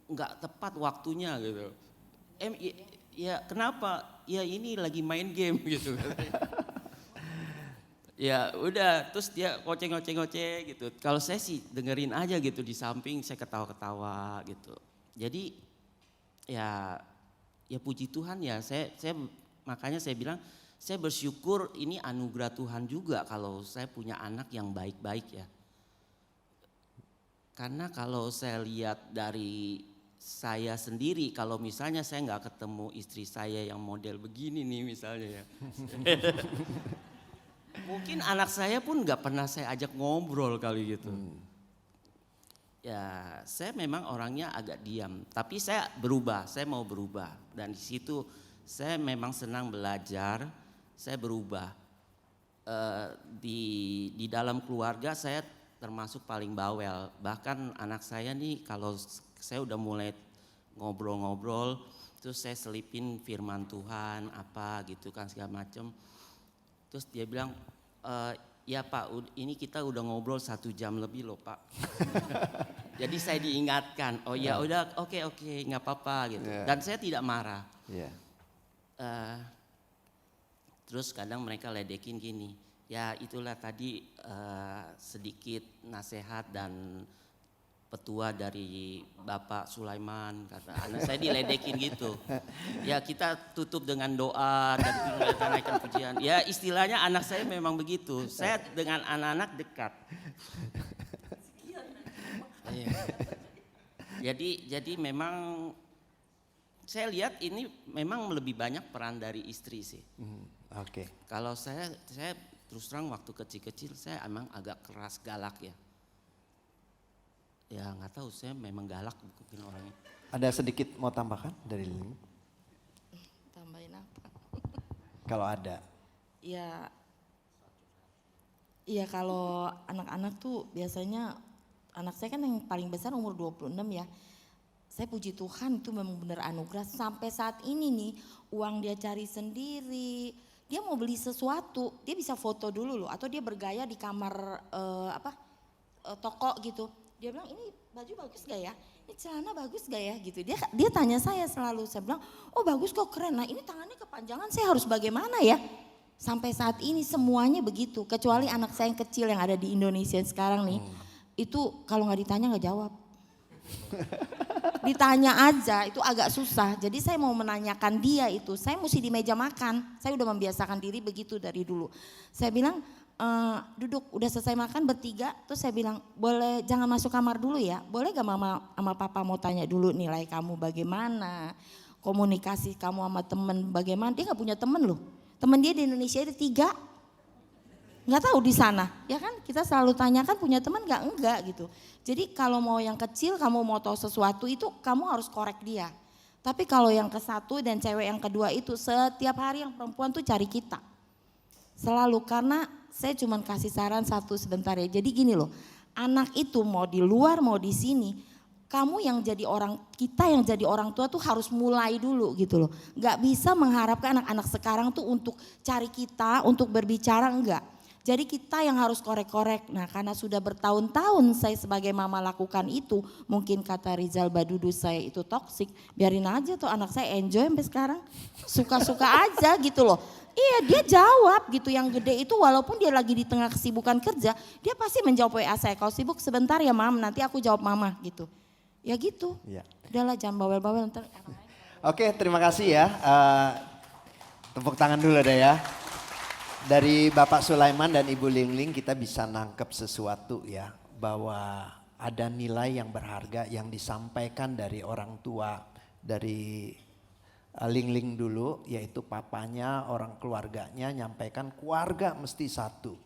nggak tepat waktunya gitu. Ya kenapa? Ya ini lagi main game gitu. Ya udah, terus dia ngoceh gitu. Kalau saya sih dengerin aja gitu di samping, saya ketawa-ketawa gitu. Jadi ya puji Tuhan ya, saya makanya saya bilang saya bersyukur ini anugerah Tuhan juga kalau saya punya anak yang baik-baik ya. Karena kalau saya lihat dari saya sendiri, kalau misalnya saya nggak ketemu istri saya yang model begini nih misalnya ya. Mungkin anak saya pun nggak pernah saya ajak ngobrol kali gitu. Ya saya memang orangnya agak diam, tapi saya berubah, saya mau berubah. Dan di situ saya memang senang belajar, saya berubah. Di dalam keluarga saya termasuk paling bawel. Bahkan anak saya nih kalau saya udah mulai ngobrol-ngobrol, terus saya selipin firman Tuhan apa gitu kan segala macam. Terus dia bilang, ya Pak, ini kita udah ngobrol 1 jam lebih loh Pak. Jadi saya diingatkan, oh ya udah oke nggak apa-apa gitu. Dan saya tidak marah. Terus kadang mereka ledekin gini, ya itulah tadi sedikit nasihat dan petua dari Bapak Sulaiman, kata anak saya diledekin gitu. Ya kita tutup dengan doa dan naikkan pujian. Ya istilahnya anak saya memang begitu. Saya dengan anak-anak dekat. Jadi memang saya lihat ini memang lebih banyak peran dari istri sih. Kalau saya terus terang waktu kecil-kecil saya emang agak keras galak ya. Ya nggak tahu, saya memang galak mungkin orangnya. Ada sedikit mau tambahkan dari Lili? Tambahin apa? Kalau ada. Iya kalau anak-anak tuh biasanya, anak saya kan yang paling besar umur 26 ya. Saya puji Tuhan itu memang benar anugerah. Sampai saat ini nih uang dia cari sendiri. Dia mau beli sesuatu, dia bisa foto dulu loh. Atau dia bergaya di kamar toko gitu. Dia bilang ini baju bagus gak ya? Ini celana bagus gak ya? Gitu. Dia tanya saya selalu. Saya bilang, oh bagus kok, keren. Nah ini tangannya kepanjangan, saya harus bagaimana ya? Sampai saat ini semuanya begitu. Kecuali anak saya yang kecil yang ada di Indonesia sekarang nih. Itu kalau gak ditanya gak jawab. Ditanya aja itu agak susah. Jadi saya mau menanyakan dia itu. Saya mesti di meja makan. Saya udah membiasakan diri begitu dari dulu. Saya bilang, duduk udah selesai makan bertiga, terus saya bilang boleh jangan masuk kamar dulu ya, boleh gak mama sama papa mau tanya dulu nilai kamu bagaimana, komunikasi kamu sama temen bagaimana. Dia gak punya temen loh, temen dia di Indonesia ada 3. Nggak tahu di sana, ya kan kita selalu tanyakan punya teman enggak gitu. Jadi kalau mau yang kecil kamu mau tahu sesuatu itu kamu harus korek dia. Tapi kalau yang ke satu dan cewek yang kedua itu setiap hari yang perempuan tuh cari kita. Selalu, karena saya cuma kasih saran satu sebentar ya. Jadi gini loh, anak itu mau di luar mau di sini, kamu yang jadi orang, kita yang jadi orang tua tuh harus mulai dulu gitu loh. Gak bisa mengharapkan anak-anak sekarang tuh untuk cari kita, untuk berbicara, enggak. Jadi kita yang harus korek-korek. Nah karena sudah bertahun-tahun saya sebagai mama lakukan itu, mungkin kata Rizal Badudu saya itu toksik, biarin aja tuh anak saya enjoy sampai sekarang. Suka-suka aja gitu loh. Iya dia jawab gitu, yang gede itu walaupun dia lagi di tengah kesibukan kerja, dia pasti menjawab WA saya, kalau sibuk sebentar ya mam, nanti aku jawab mama gitu. Ya gitu, Ya. udahlah jangan bawel-bawel ntar. Oke, terima kasih ya. Tepuk tangan dulu deh ya. Dari Bapak Sulaiman dan Ibu Lingling kita bisa nangkep sesuatu ya, bahwa ada nilai yang berharga yang disampaikan dari orang tua, dari Lingling dulu, yaitu papanya, orang keluarganya nyampaikan keluarga mesti satu.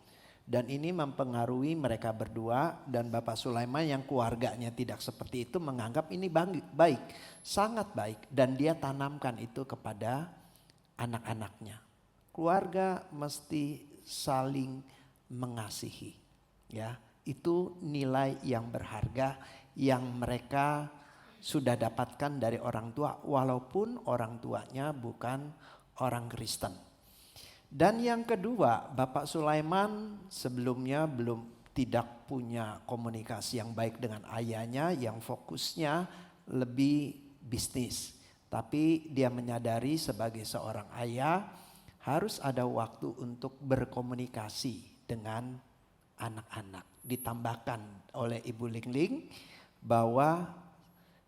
Dan ini mempengaruhi mereka berdua, dan Bapak Sulaiman yang keluarganya tidak seperti itu menganggap ini baik, sangat baik, dan dia tanamkan itu kepada anak-anaknya. Keluarga mesti saling mengasihi, ya. Itu nilai yang berharga yang mereka sudah dapatkan dari orang tua, walaupun orang tuanya bukan orang Kristen. Dan yang kedua, Bapak Sulaiman sebelumnya tidak punya komunikasi yang baik dengan ayahnya, yang fokusnya lebih bisnis. Tapi dia menyadari sebagai seorang ayah harus ada waktu untuk berkomunikasi dengan anak-anak. Ditambahkan oleh Ibu Lingling bahwa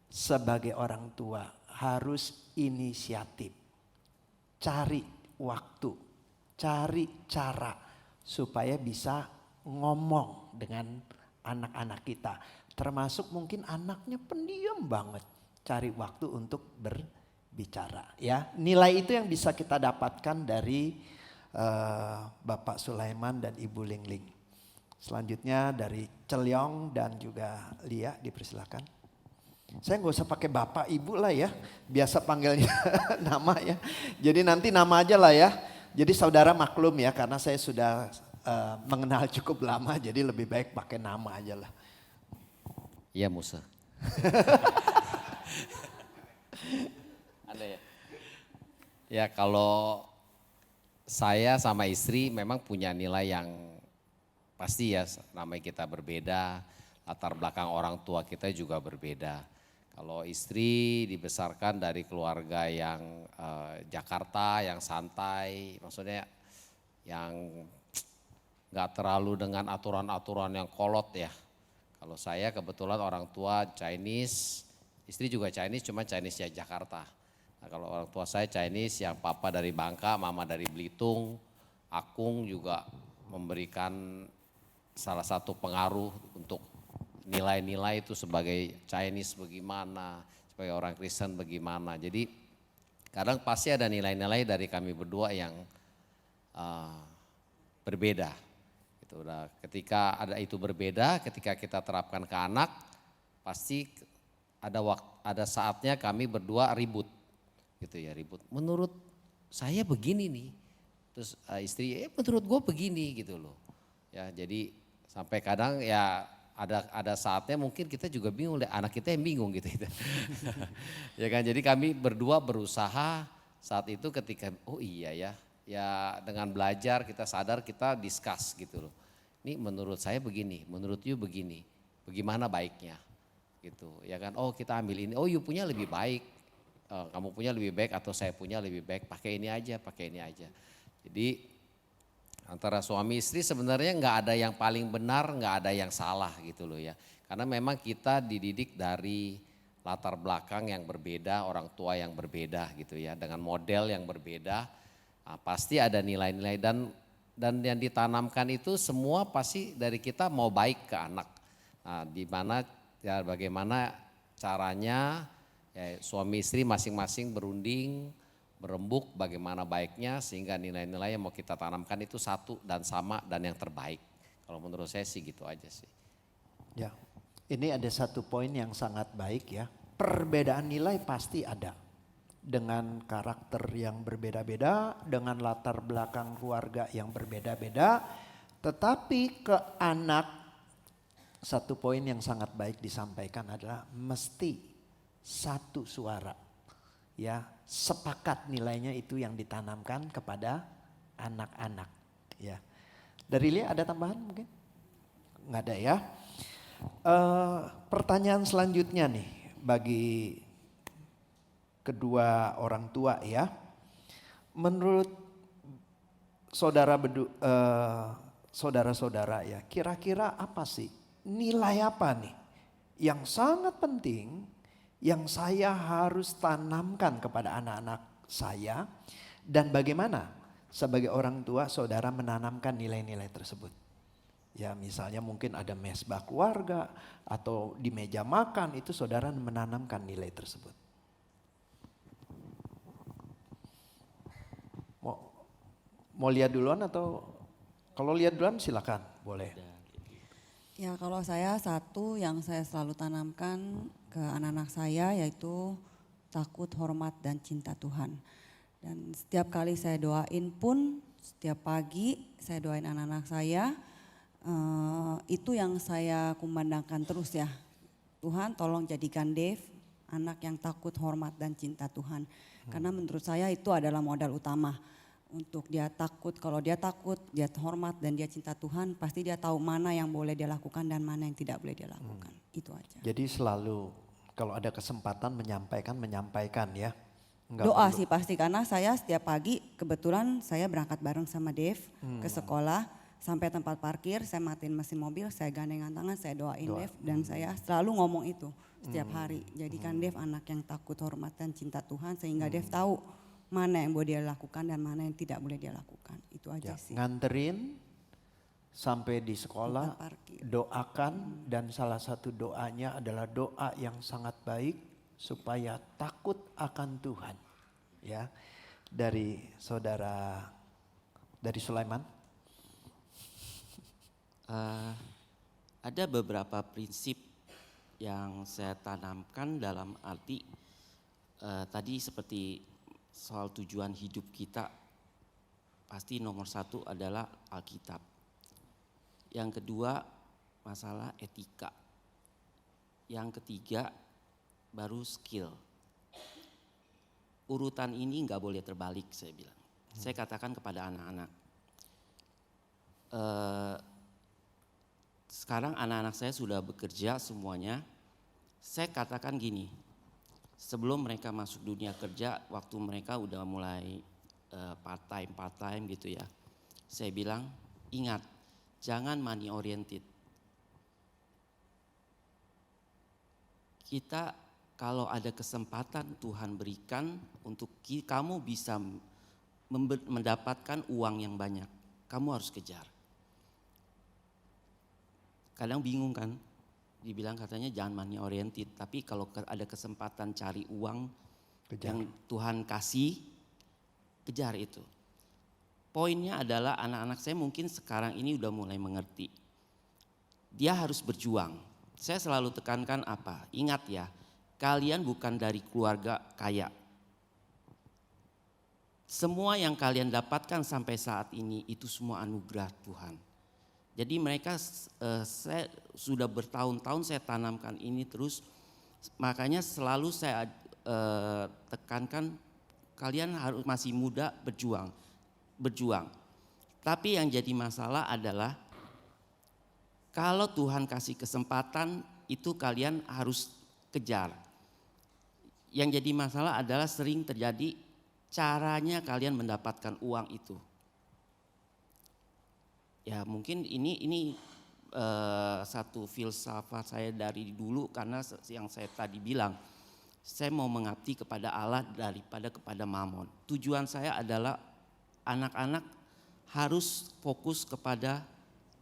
sebagai orang tua harus inisiatif. Cari waktu, cari cara supaya bisa ngomong dengan anak-anak kita. Termasuk mungkin anaknya pendiam banget. Cari waktu untuk berbicara ya. Nilai itu yang bisa kita dapatkan dari Bapak Sulaiman dan Ibu Lingling. Selanjutnya dari Celyong dan juga Lia, dipersilakan. Saya nggak usah pakai bapak ibu lah ya, biasa panggilnya nama ya. Jadi nanti nama aja lah ya. Jadi saudara maklum ya, karena saya sudah mengenal cukup lama, jadi lebih baik pakai nama aja lah. Iya Musa. Ada ya? Ya kalau saya sama istri memang punya nilai yang pasti ya, namanya kita berbeda, latar belakang orang tua kita juga berbeda. Kalau istri dibesarkan dari keluarga yang Jakarta, yang santai, maksudnya yang gak terlalu dengan aturan-aturan yang kolot ya. Kalau saya kebetulan orang tua Chinese, istri juga Chinese, cuma Chinese ya Jakarta. Nah kalau orang tua saya Chinese, yang papa dari Bangka, mama dari Belitung, Akung juga memberikan salah satu pengaruh untuk nilai-nilai itu sebagai Chinese bagaimana, sebagai orang Kristen bagaimana. Jadi kadang pasti ada nilai-nilai dari kami berdua yang berbeda. Gitu. Nah, ketika ada itu berbeda, ketika kita terapkan ke anak, pasti ada saatnya kami berdua ribut, gitu ya, ribut. Menurut saya begini nih, terus istri, menurut gue begini gitu loh. Ya, jadi sampai kadang ya ada saatnya mungkin kita juga bingung, anak kita yang bingung gitu. Ya kan, jadi kami berdua berusaha saat itu ketika oh iya ya dengan belajar kita sadar, kita discuss gitu loh. Ini menurut saya begini, menurut you begini, bagaimana baiknya gitu. Ya kan, oh kita ambil ini, oh you punya lebih baik, kamu punya lebih baik atau saya punya lebih baik, pakai ini aja, pakai ini aja. Jadi antara suami istri sebenarnya nggak ada yang paling benar, nggak ada yang salah gitu loh ya. Karena memang kita dididik dari latar belakang yang berbeda, orang tua yang berbeda gitu ya. Dengan model yang berbeda, nah, pasti ada nilai-nilai dan yang ditanamkan itu semua pasti dari kita mau baik ke anak. Nah bagaimana caranya ya, suami istri masing-masing berunding berembuk bagaimana baiknya sehingga nilai-nilai yang mau kita tanamkan itu satu dan sama dan yang terbaik. Kalau menurut saya sih gitu aja sih. Ya, ini ada satu poin yang sangat baik ya. Perbedaan nilai pasti ada. Dengan karakter yang berbeda-beda, dengan latar belakang keluarga yang berbeda-beda. Tetapi ke anak, satu poin yang sangat baik disampaikan adalah mesti satu suara. Ya, sepakat nilainya itu yang ditanamkan kepada anak-anak. Ya, dari Lia ada tambahan mungkin? Nggak ada ya. Pertanyaan selanjutnya nih bagi kedua orang tua ya. Menurut saudara-saudara ya, kira-kira apa sih nilai apa nih yang sangat penting yang saya harus tanamkan kepada anak-anak saya, dan bagaimana sebagai orang tua saudara menanamkan nilai-nilai tersebut. Ya misalnya mungkin ada mesbah keluarga atau di meja makan itu saudara menanamkan nilai tersebut. Mau lihat duluan atau kalau lihat duluan silakan, boleh. Ya kalau saya satu yang saya selalu tanamkan ke anak-anak saya yaitu takut, hormat, dan cinta Tuhan. Dan setiap kali saya doain pun, setiap pagi saya doain anak-anak saya, itu yang saya kumandangkan terus ya. Tuhan tolong jadikan Dave anak yang takut, hormat, dan cinta Tuhan. Karena menurut saya itu adalah modal utama. Untuk dia takut, kalau dia takut, dia hormat dan dia cinta Tuhan, pasti dia tahu mana yang boleh dia lakukan dan mana yang tidak boleh dia lakukan. Itu aja. Jadi selalu kalau ada kesempatan menyampaikan ya. Doa sih pasti, karena saya setiap pagi kebetulan saya berangkat bareng sama Dave ke sekolah. Sampai tempat parkir, saya matiin mesin mobil, saya gandengan tangan, saya doain Dave. Dan saya selalu ngomong itu setiap hari. Jadikan Dave anak yang takut, hormat, dan cinta Tuhan, sehingga Dave tahu mana yang boleh dia lakukan dan mana yang tidak boleh dia lakukan. Itu aja sih. Nganterin sampai di sekolah, doakan, dan salah satu doanya adalah doa yang sangat baik supaya takut akan Tuhan. Ya, dari saudara, dari Sulaiman. Ada beberapa prinsip yang saya tanamkan dalam arti tadi seperti soal tujuan hidup kita, pasti nomor satu adalah Alkitab. Yang kedua masalah etika. Yang ketiga baru skill. Urutan ini nggak boleh terbalik saya bilang. Saya katakan kepada anak-anak. Sekarang anak-anak saya sudah bekerja semuanya. Saya katakan gini. Sebelum mereka masuk dunia kerja, waktu mereka udah mulai part time gitu ya. Saya bilang, ingat, jangan money oriented. Kita kalau ada kesempatan Tuhan berikan untuk kamu bisa mendapatkan uang yang banyak, kamu harus kejar. Kadang bingung kan? Dibilang katanya jangan money oriented, tapi kalau ada kesempatan cari uang yang Tuhan kasih, kejar itu. Poinnya adalah anak-anak saya mungkin sekarang ini udah mulai mengerti. Dia harus berjuang. Saya selalu tekankan apa? Ingat ya, kalian bukan dari keluarga kaya. Semua yang kalian dapatkan sampai saat ini itu semua anugerah Tuhan. Jadi mereka saya sudah bertahun-tahun saya tanamkan ini terus, makanya selalu saya tekankan kalian harus masih muda berjuang. Tapi yang jadi masalah adalah kalau Tuhan kasih kesempatan itu kalian harus kejar. Yang jadi masalah adalah sering terjadi caranya kalian mendapatkan uang itu. Ya mungkin ini satu filsafat saya dari dulu, karena yang saya tadi bilang, saya mau mengabdi kepada Allah daripada kepada Mamon. Tujuan saya adalah anak-anak harus fokus kepada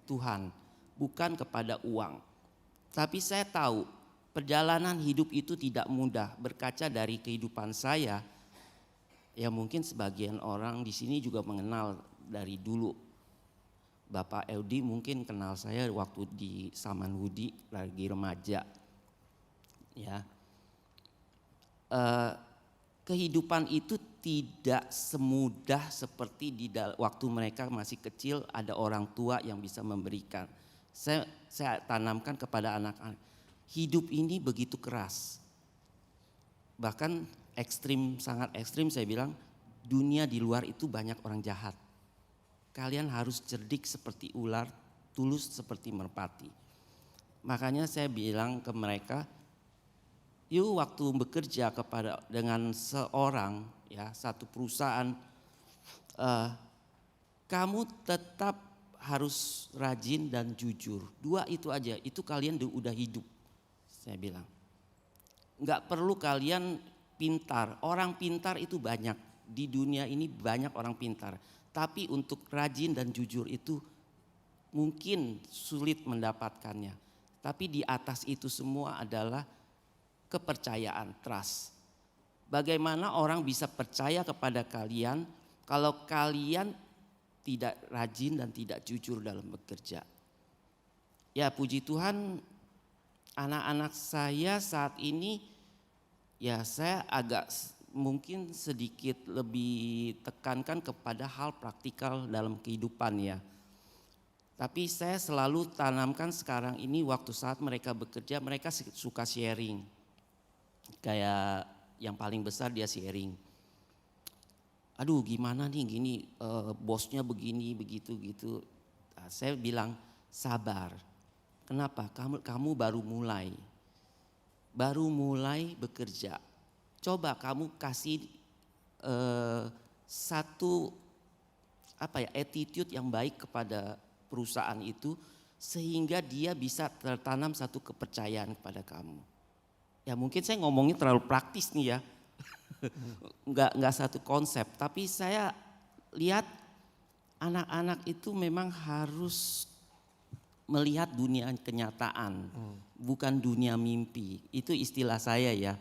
Tuhan, bukan kepada uang. Tapi saya tahu perjalanan hidup itu tidak mudah. Berkaca dari kehidupan saya, Ya mungkin sebagian orang di sini juga mengenal dari dulu. Bapak Eudi mungkin kenal saya waktu di Samanhudi lagi remaja. Ya, kehidupan itu tidak semudah seperti waktu mereka masih kecil ada orang tua yang bisa memberikan. Saya tanamkan kepada anak-anak, hidup ini begitu keras. Bahkan ekstrim, sangat ekstrim saya bilang, dunia di luar itu banyak orang jahat. Kalian harus cerdik seperti ular, tulus seperti merpati. Makanya saya bilang ke mereka, yuk waktu bekerja dengan seorang, ya satu perusahaan, kamu tetap harus rajin dan jujur. 2 itu aja, itu kalian udah hidup. Saya bilang, nggak perlu kalian pintar. Orang pintar itu banyak di dunia ini, banyak orang pintar. Tapi untuk rajin dan jujur itu mungkin sulit mendapatkannya. Tapi di atas itu semua adalah kepercayaan, trust. Bagaimana orang bisa percaya kepada kalian kalau kalian tidak rajin dan tidak jujur dalam bekerja. Ya puji Tuhan, anak-anak saya saat ini ya saya agak mungkin sedikit lebih tekankan kepada hal praktikal dalam kehidupan ya. Tapi saya selalu tanamkan sekarang ini waktu saat mereka bekerja, mereka suka sharing. Kayak yang paling besar dia sharing. Aduh gimana nih gini, bosnya begini begitu gitu. Nah, saya bilang sabar. Kenapa? Kamu baru mulai bekerja. Coba kamu kasih satu attitude yang baik kepada perusahaan itu sehingga dia bisa tertanam satu kepercayaan kepada kamu. Ya mungkin saya ngomongnya terlalu praktis nih ya, nggak satu konsep. Tapi saya lihat anak-anak itu memang harus melihat dunia kenyataan, bukan dunia mimpi. Itu istilah saya ya.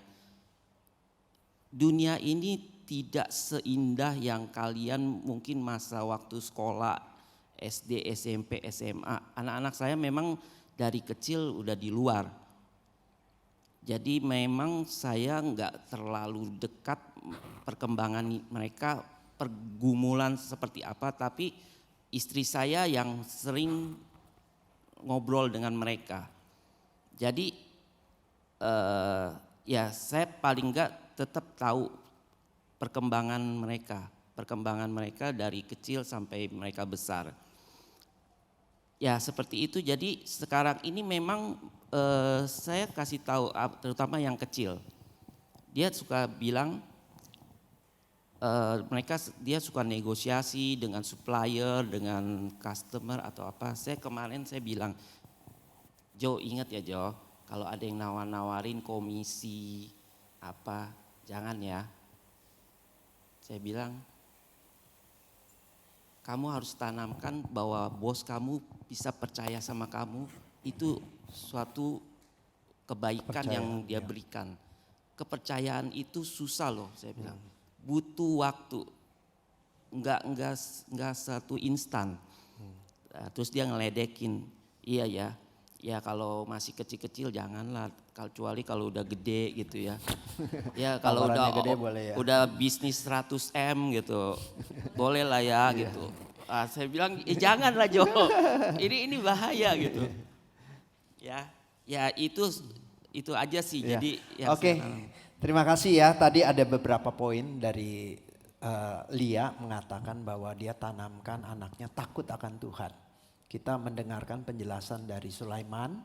Dunia ini tidak seindah yang kalian mungkin masa waktu sekolah SD, SMP, SMA. Anak-anak saya memang dari kecil udah di luar. Jadi memang saya nggak terlalu dekat perkembangan mereka, pergumulan seperti apa. Tapi istri saya yang sering ngobrol dengan mereka. Jadi ya saya paling nggak tetap tahu perkembangan mereka dari kecil sampai mereka besar. Ya seperti itu. Jadi sekarang ini memang saya kasih tahu terutama yang kecil. Dia suka bilang dia suka negosiasi dengan supplier, dengan customer atau apa. Kemarin saya bilang, Jo ingat ya Jo, kalau ada yang nawarin komisi apa, jangan ya. Saya bilang, kamu harus tanamkan bahwa bos kamu bisa percaya sama kamu, itu suatu kebaikan yang dia berikan. Kepercayaan itu susah loh, saya bilang. Butuh waktu, enggak satu instan. Terus dia ngeledekin, iya ya kalau masih kecil-kecil janganlah, kecuali kalau udah gede gitu ya. Ya kalau udah bisnis 100 M gitu, boleh lah ya gitu. Saya bilang janganlah Jo, ini bahaya gitu. Ya itu aja sih. Jadi ya. Oke. Terima kasih ya, tadi ada beberapa poin dari Lia mengatakan bahwa dia tanamkan anaknya takut akan Tuhan. Kita mendengarkan penjelasan dari Sulaiman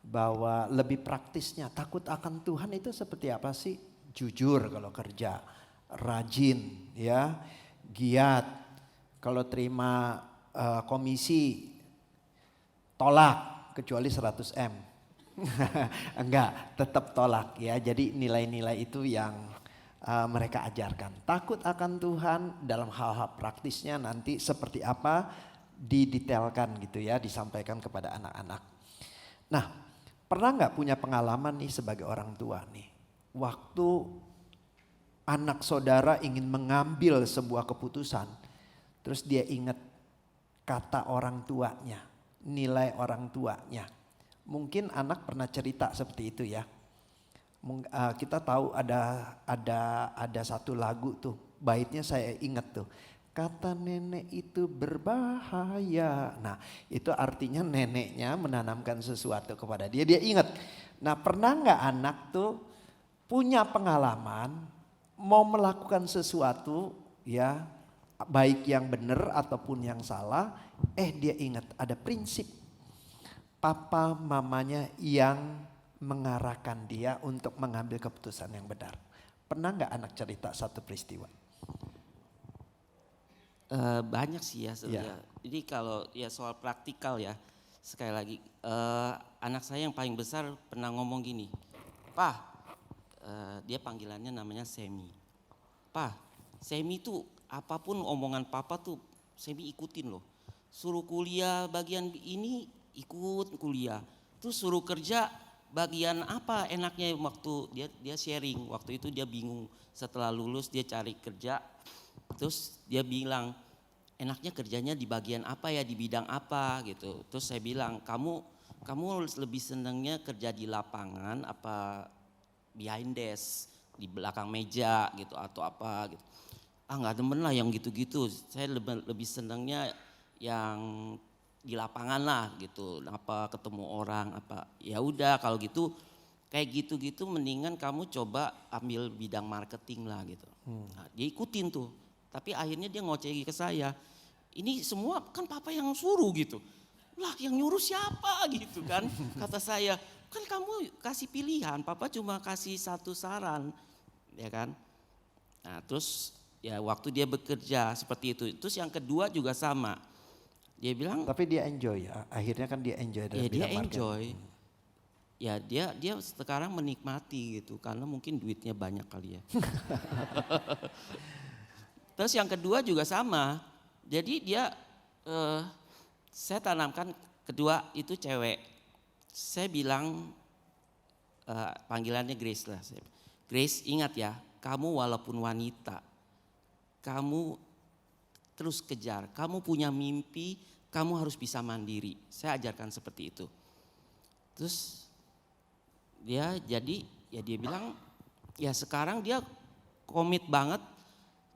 bahwa lebih praktisnya takut akan Tuhan itu seperti apa sih? Jujur kalau kerja, rajin ya, giat. Kalau terima komisi tolak kecuali 100 M. Enggak, tetap tolak ya. Jadi nilai-nilai itu yang mereka ajarkan. Takut akan Tuhan dalam hal-hal praktisnya nanti seperti apa didetailkan gitu ya, disampaikan kepada anak-anak. Nah, pernah nggak punya pengalaman nih sebagai orang tua nih, waktu anak saudara ingin mengambil sebuah keputusan, terus dia ingat kata orang tuanya, nilai orang tuanya. Mungkin anak pernah cerita seperti itu ya. Kita tahu ada satu lagu tuh, baitnya saya ingat tuh. Kata nenek itu berbahaya. Nah, itu artinya neneknya menanamkan sesuatu kepada dia. Dia ingat. Nah, pernah nggak anak tuh punya pengalaman mau melakukan sesuatu ya, baik yang benar ataupun yang salah, dia ingat ada prinsip papa mamanya yang mengarahkan dia untuk mengambil keputusan yang benar. Pernah nggak anak cerita satu peristiwa? Banyak sih ya sebenarnya. Jadi kalau ya soal praktikal ya, sekali lagi anak saya yang paling besar pernah ngomong gini, "Pak," dia panggilannya namanya Semi. "Pak, Semi tuh apapun omongan papa tuh Semi ikutin loh. Suruh kuliah bagian ini ikut kuliah. Terus suruh kerja bagian apa enaknya." Waktu dia sharing, waktu itu dia bingung setelah lulus dia cari kerja. Terus dia bilang, enaknya kerjanya di bagian apa ya, di bidang apa gitu. Terus saya bilang, kamu lebih senangnya kerja di lapangan apa behind desk, di belakang meja gitu atau apa gitu. Nggak demen lah yang gitu-gitu, saya lebih senangnya yang di lapangan lah gitu, apa ketemu orang apa. Ya udah kalau gitu kayak gitu-gitu mendingan kamu coba ambil bidang marketing lah gitu. Nah, dia ikutin tuh. Tapi akhirnya dia ngoceh ke saya, ini semua kan papa yang suruh gitu. Lah yang nyuruh siapa gitu kan, kata saya. Kan kamu kasih pilihan, papa cuma kasih satu saran, ya kan. Nah terus ya waktu dia bekerja seperti itu. Terus yang kedua juga sama, dia bilang. Tapi dia enjoy ya, akhirnya kan dia enjoy dalam ya bidang dia marketing. enjoy. Ya dia sekarang menikmati gitu, karena mungkin duitnya banyak kali ya. Terus yang kedua juga sama, jadi dia saya tanamkan kedua itu cewek. Saya bilang panggilannya Grace lah. Grace ingat ya, kamu walaupun wanita, kamu terus kejar, kamu punya mimpi, kamu harus bisa mandiri. Saya ajarkan seperti itu. Terus dia bilang ya sekarang dia komit banget.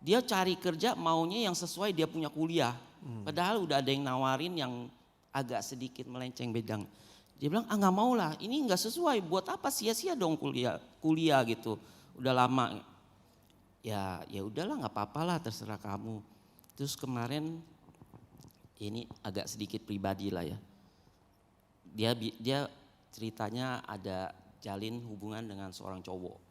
Dia cari kerja maunya yang sesuai dia punya kuliah. Padahal udah ada yang nawarin yang agak sedikit melenceng bidang. Dia bilang nggak mau lah, ini nggak sesuai. Buat apa sia-sia dong kuliah gitu. Udah lama. Ya udahlah nggak apa-apa lah terserah kamu. Terus kemarin ini agak sedikit pribadi lah ya. Dia ceritanya ada jalin hubungan dengan seorang cowok.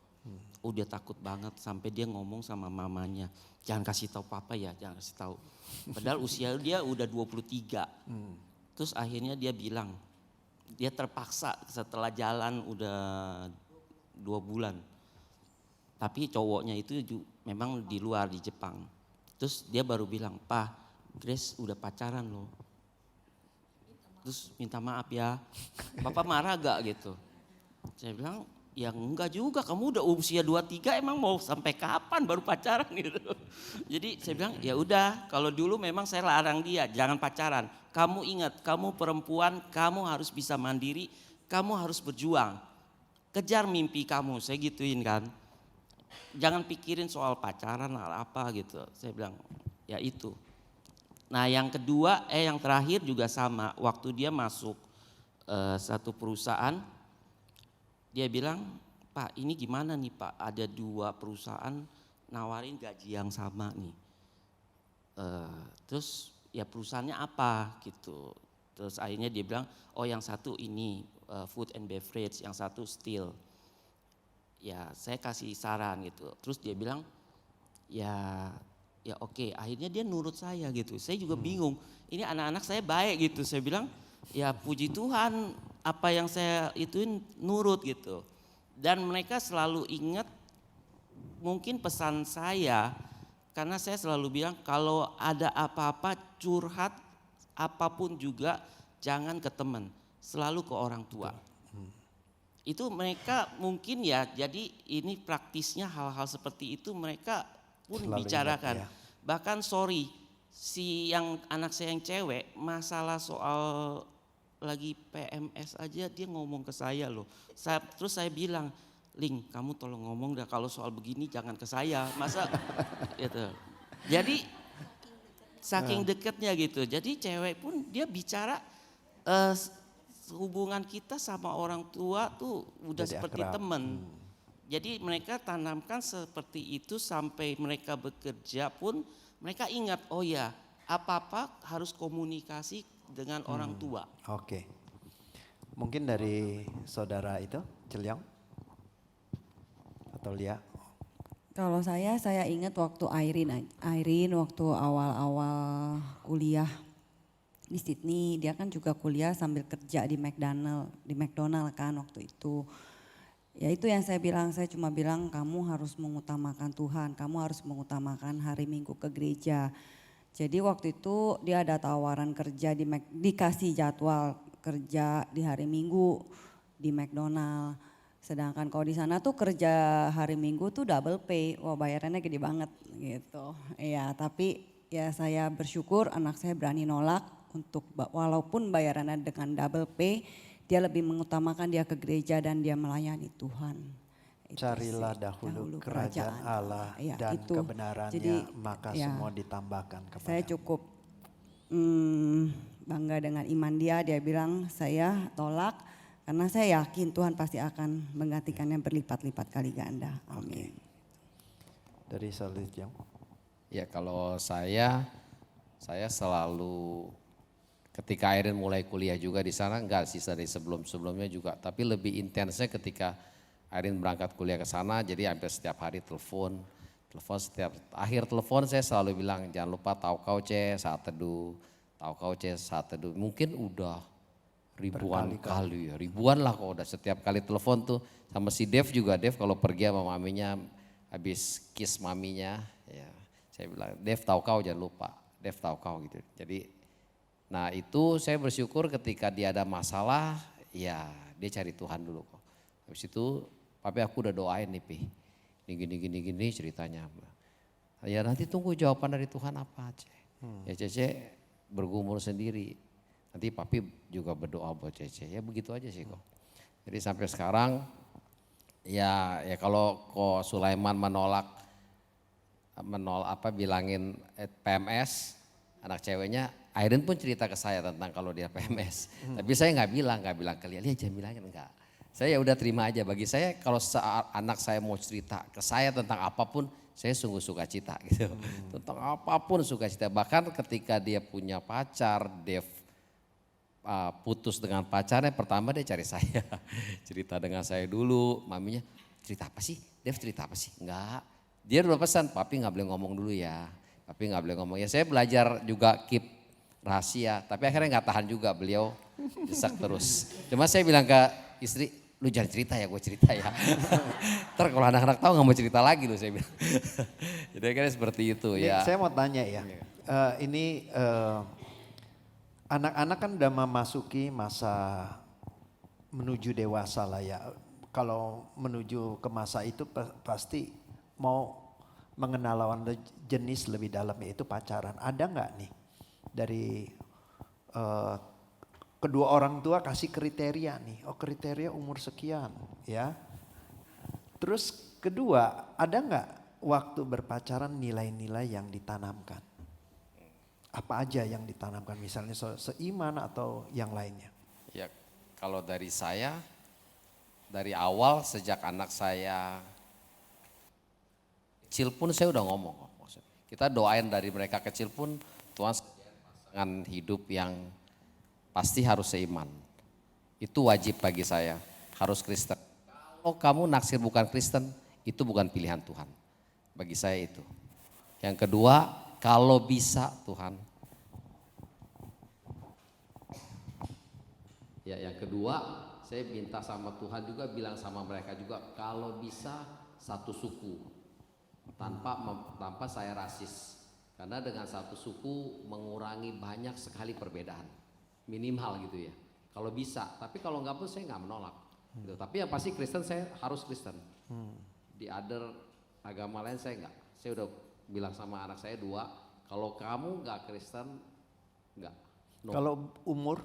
Dia takut banget sampai dia ngomong sama mamanya, jangan kasih tahu papa ya, jangan kasih tahu. Padahal usia dia udah 23. Terus akhirnya dia bilang, dia terpaksa setelah jalan udah 2 bulan. Tapi cowoknya itu memang di luar di Jepang. Terus dia baru bilang, "Pa, Grace udah pacaran loh." Terus minta maaf ya, papa marah gak gitu. Saya bilang, ya enggak juga, kamu udah usia 23 emang mau sampai kapan baru pacaran gitu. Jadi saya bilang ya udah, kalau dulu memang saya larang dia jangan pacaran. Kamu ingat, kamu perempuan, kamu harus bisa mandiri, kamu harus berjuang. Kejar mimpi kamu, saya gituin kan. Jangan pikirin soal pacaran lah apa gitu. Saya bilang ya itu. Nah yang kedua, yang terakhir juga sama. Waktu dia masuk satu perusahaan, dia bilang, "Pak ini gimana nih Pak, ada 2 perusahaan nawarin gaji yang sama nih. Terus ya perusahaannya apa gitu." Terus akhirnya dia bilang, "Oh yang satu ini food and beverage, yang satu steel." Ya saya kasih saran gitu. Terus dia bilang, ya oke. Akhirnya dia nurut saya gitu. Saya juga bingung, ini anak-anak saya baik gitu. Saya bilang, ya puji Tuhan apa yang saya ituin nurut gitu. Dan mereka selalu ingat mungkin pesan saya, karena saya selalu bilang kalau ada apa-apa curhat apapun juga jangan ke teman, selalu ke orang tua. itu mereka mungkin ya, jadi ini praktisnya hal-hal seperti itu mereka pun Selalu bicarakan. ingat, ya. Bahkan sorry, si yang anak saya yang cewek masalah soal lagi PMS aja dia ngomong ke saya loh. Terus saya bilang, Ling, kamu tolong ngomong dah kalau soal begini jangan ke saya. Masa gitu. Jadi saking deketnya gitu. Jadi cewek pun dia bicara hubungan kita sama orang tua tuh udah Jadi seperti akrab. teman. Jadi mereka tanamkan seperti itu sampai mereka bekerja pun mereka ingat, oh ya apa-apa harus komunikasi dengan orang tua. Oke. Mungkin dari saudara itu, Celyong atau Lia? Kalau saya ingat waktu Irene waktu awal-awal kuliah di Sydney, dia kan juga kuliah sambil kerja di McDonald kan waktu itu. Ya itu yang saya bilang, saya cuma bilang kamu harus mengutamakan Tuhan, kamu harus mengutamakan hari Minggu ke gereja. Jadi waktu itu dia ada tawaran kerja dikasih jadwal kerja di hari Minggu di McDonald. Sedangkan kalau di sana tuh kerja hari Minggu tuh double pay, wah bayarannya gede banget gitu. Iya, tapi ya saya bersyukur anak saya berani nolak untuk walaupun bayarannya dengan double pay, dia lebih mengutamakan dia ke gereja dan dia melayani Tuhan. Itu Carilah sih, dahulu kerajaan Allah Ya, dan itu. kebenarannya, Jadi, maka ya, semua ditambahkan kepada. saya cukup bangga dengan iman dia. Dia bilang saya tolak karena saya yakin Tuhan pasti akan menggantikannya berlipat-lipat kali ganda. Amin. Dari selanjutnya. Ya kalau saya selalu ketika Irene mulai kuliah juga di sana, enggak sih dari sebelumnya juga, tapi lebih intensnya ketika Irene berangkat kuliah ke sana, jadi hampir setiap hari telepon setiap akhir telepon saya selalu bilang jangan lupa tahu kau saat teduh, mungkin udah ribuan lah kok udah setiap kali telepon tuh. Sama si Dev juga, Dev kalau pergi sama maminya habis kiss maminya ya saya bilang Dev tahu kau jangan lupa, Dev tahu kau gitu. Jadi nah itu saya bersyukur ketika dia ada masalah ya dia cari Tuhan dulu kok. Habis itu papi aku udah doain nih Pi, ini gini ceritanya. Ya nanti tunggu jawaban dari Tuhan apa Cece. Ya Cece bergumul sendiri. Nanti papi juga berdoa buat Cece. Ya begitu aja sih kok. Jadi sampai sekarang ya kalau kok Sulaiman menolak bilangin PMS anak ceweknya, Irene pun cerita ke saya tentang kalau dia PMS. Tapi saya nggak bilang ke Lia jangan bilangin enggak. Saya udah terima aja, bagi saya kalau anak saya mau cerita ke saya tentang apapun, saya sungguh sukacita gitu. Tentang apapun sukacita, bahkan ketika dia punya pacar, Dev putus dengan pacarnya, pertama dia cari saya. Cerita dengan saya dulu, maminya cerita apa sih? Dev cerita apa sih? Enggak, dia udah pesan, papi gak boleh ngomong dulu ya. Papi gak boleh ngomong, ya saya belajar juga keep rahasia, tapi akhirnya gak tahan juga, beliau desak terus. Cuma saya bilang ke istri, lu jangan cerita ya, gue cerita ya. Ntar kalau anak-anak tahu gak mau cerita lagi lu, saya bilang. Jadi akhirnya seperti itu ya. Saya mau tanya ya, anak-anak kan udah memasuki masa menuju dewasa lah ya. Kalau menuju ke masa itu pasti mau mengenal lawan jenis lebih dalam, yaitu pacaran. Ada nggak nih dari kedua orang tua kasih kriteria nih, oh kriteria umur sekian ya. Terus kedua, ada nggak waktu berpacaran nilai-nilai yang ditanamkan? Apa aja yang ditanamkan, misalnya seiman atau yang lainnya? Ya kalau dari saya, dari awal sejak anak saya kecil pun saya udah ngomong kok. Maksudnya, kita doain dari mereka kecil pun Tuhan sediakan pasangan hidup yang pasti harus seiman. Itu wajib bagi saya, harus Kristen. Kalau kamu naksir bukan Kristen, itu bukan pilihan Tuhan. Bagi saya itu. Yang kedua, kalau bisa Tuhan. Ya yang kedua, saya minta sama Tuhan juga, bilang sama mereka juga, kalau bisa satu suku. Tanpa saya rasis. Karena dengan satu suku mengurangi banyak sekali perbedaan. Minimal gitu ya. Kalau bisa, tapi kalau enggak pun saya enggak menolak. Gitu. Tapi yang pasti Kristen saya harus Kristen. Di other agama lain saya enggak. Saya udah bilang sama anak saya 2, kalau kamu enggak Kristen, enggak. No. Kalau umur?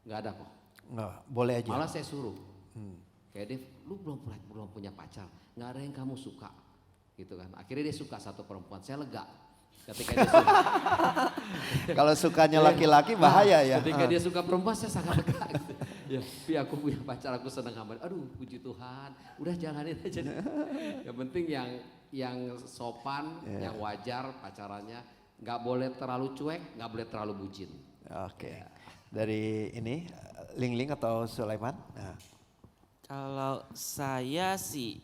Enggak ada kok. Enggak, boleh aja. Malah saya suruh. Kayak Dev, lu belum punya pacar, nggak ada yang kamu suka, gitu kan. Akhirnya dia suka satu perempuan, saya lega. Ketika dia suka. Kalau sukanya laki-laki bahaya ya. Ketika dia suka perempuan saya sangat lega. Gitu. Ya, tapi aku punya pacar, aku senang amat. Aduh, puji Tuhan, udah jalanin aja. Yang penting yang sopan, yang wajar pacarannya, nggak boleh terlalu cuek, nggak boleh terlalu bucin. Oke. Dari ini Ling atau Sulaiman? Nah. Kalau saya sih,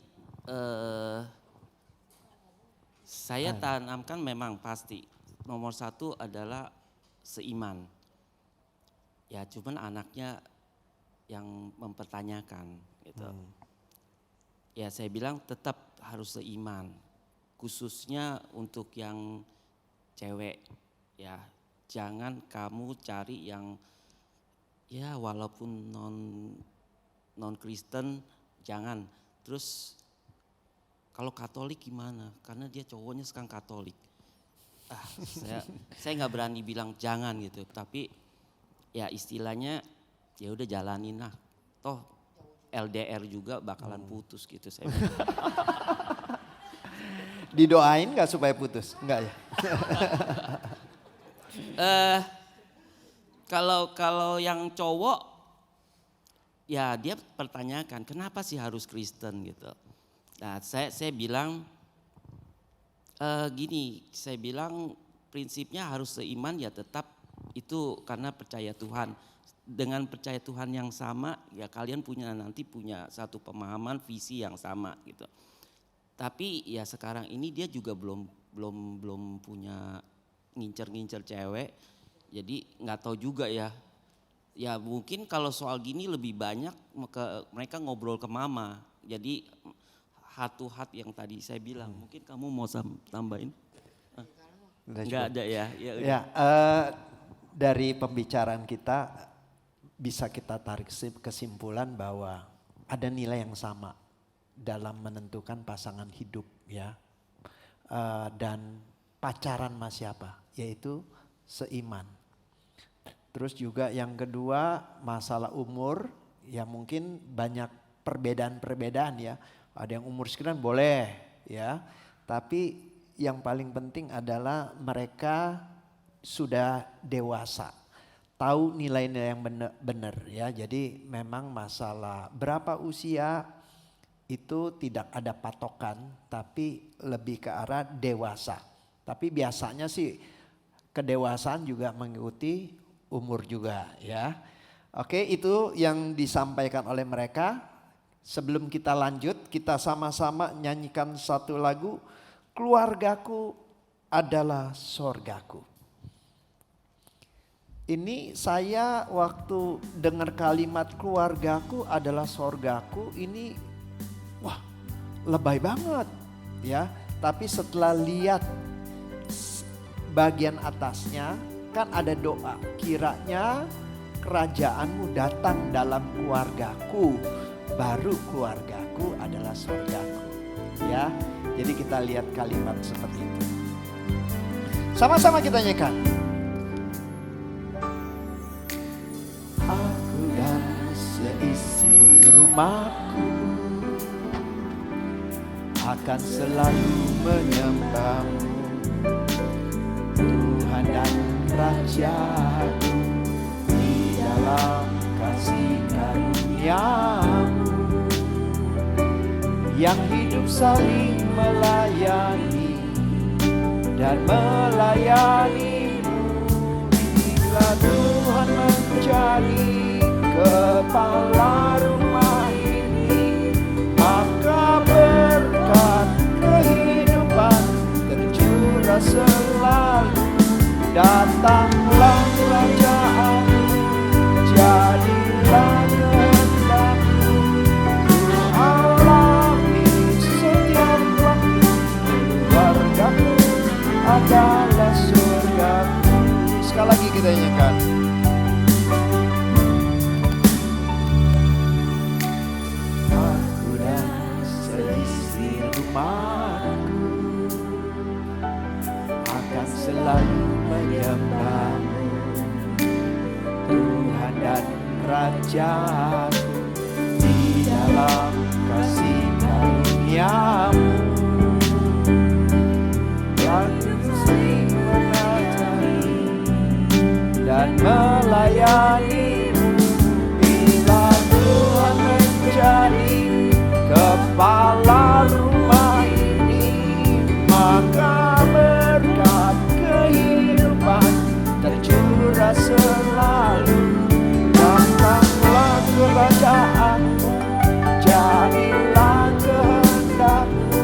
saya tanamkan memang pasti nomor 1 adalah seiman. Ya cuman anaknya yang mempertanyakan gitu. Ya saya bilang tetap harus seiman, khususnya untuk yang cewek ya. Jangan kamu cari yang ya walaupun non Kristen, jangan. Terus kalau Katolik gimana? Karena dia cowoknya sekarang Katolik. Saya nggak berani bilang jangan gitu. Tapi ya istilahnya ya udah jalanin lah. Toh LDR juga bakalan putus gitu saya. Didoain nggak supaya putus? Enggak ya? Kalau yang cowok ya dia pertanyakan kenapa sih harus Kristen gitu. Nah saya bilang gini, saya bilang prinsipnya harus seiman ya tetap itu karena percaya Tuhan. Dengan percaya Tuhan yang sama ya kalian nanti punya satu pemahaman visi yang sama gitu. Tapi ya sekarang ini dia juga belum punya ngincer cewek, jadi nggak tahu juga ya. Ya mungkin kalau soal gini lebih banyak mereka ngobrol ke mama. Jadi heart to heart yang tadi saya bilang. Mungkin kamu mau tambahin? Enggak ada ya. Ya, dari pembicaraan kita bisa kita tarik kesimpulan bahwa ada nilai yang sama dalam menentukan pasangan hidup ya. Dan pacaran sama siapa? Yaitu seiman. Terus juga yang kedua masalah umur, ya mungkin banyak perbedaan-perbedaan ya. Ada yang umur sekian boleh ya. Tapi yang paling penting adalah mereka sudah dewasa. Tahu nilai-nilai yang benar ya. Jadi memang masalah berapa usia itu tidak ada patokan, tapi lebih ke arah dewasa. Tapi biasanya sih kedewasaan juga mengikuti umur juga ya. Oke, itu yang disampaikan oleh mereka. Sebelum kita lanjut, kita sama-sama nyanyikan satu lagu, Keluargaku Adalah Sorgaku. Ini saya waktu dengar kalimat keluargaku adalah sorgaku, ini wah lebay banget ya. Tapi setelah lihat bagian atasnya kan ada doa, kiranya kerajaanmu datang dalam keluargaku, baru keluargaku adalah surgaku. Ya, jadi kita lihat kalimat seperti itu. Sama-sama kita nyanyikan. Aku dan seisi rumahku akan selalu menyembahmu, Tuhan dan Raja-Ku, di dalam kasih karunia-Mu yang hidup saling melayani dan melayani-Mu. Bila Tuhan menjadi kepala rumah ini, maka berkat kehidupan tercurah selalu. Datanglah kerajaan-Mu, jadilah kehendak-Mu, Ku alami setiap waktu. Keluargaku adalah surgaku. Sekali lagi kita nyanyikan. wajahku di dalam kasih karuniamu yang sering mengajari dan melayanimu. Bila Tuhan menjadi kepala rumah ini, maka berkat kehidupan tercurah selalu. Datanglah kerajaanmu, jadilah kehendakmu,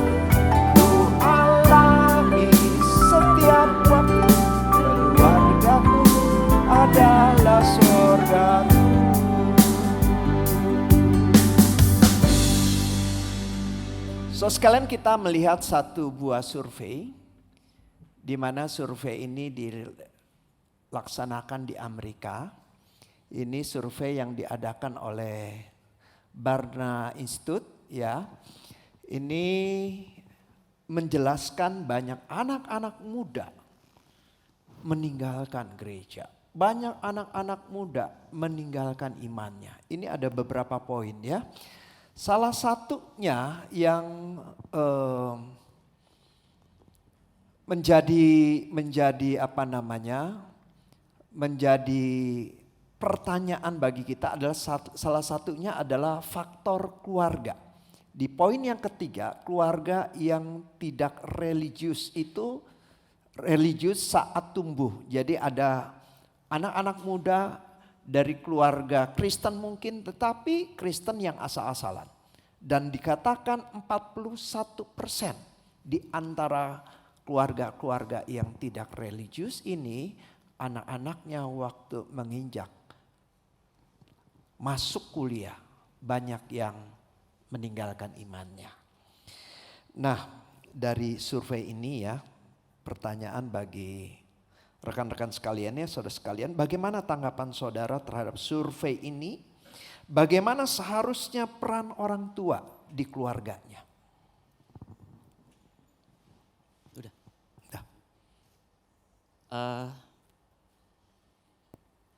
ku alami setiap waktu. Keluargaku adalah surgaku. So sekalian kita melihat satu buah survei, di mana survei ini dilaksanakan di Amerika. Ini survei yang diadakan oleh Barna Institute, ya. Ini menjelaskan banyak anak-anak muda meninggalkan gereja. Banyak anak-anak muda meninggalkan imannya. Ini ada beberapa poin, ya. Salah satunya yang menjadi pertanyaan bagi kita adalah salah satunya adalah faktor keluarga. Di poin yang ketiga, keluarga yang tidak religius itu religius saat tumbuh. Jadi ada anak-anak muda dari keluarga Kristen mungkin, tetapi Kristen yang asal-asalan. Dan dikatakan 41% di antara keluarga-keluarga yang tidak religius ini, anak-anaknya waktu menginjak masuk kuliah, banyak yang meninggalkan imannya. Nah, dari survei ini ya, pertanyaan bagi rekan-rekan sekalian ya, saudara sekalian, bagaimana tanggapan saudara terhadap survei ini? Bagaimana seharusnya peran orang tua di keluarganya? Udah.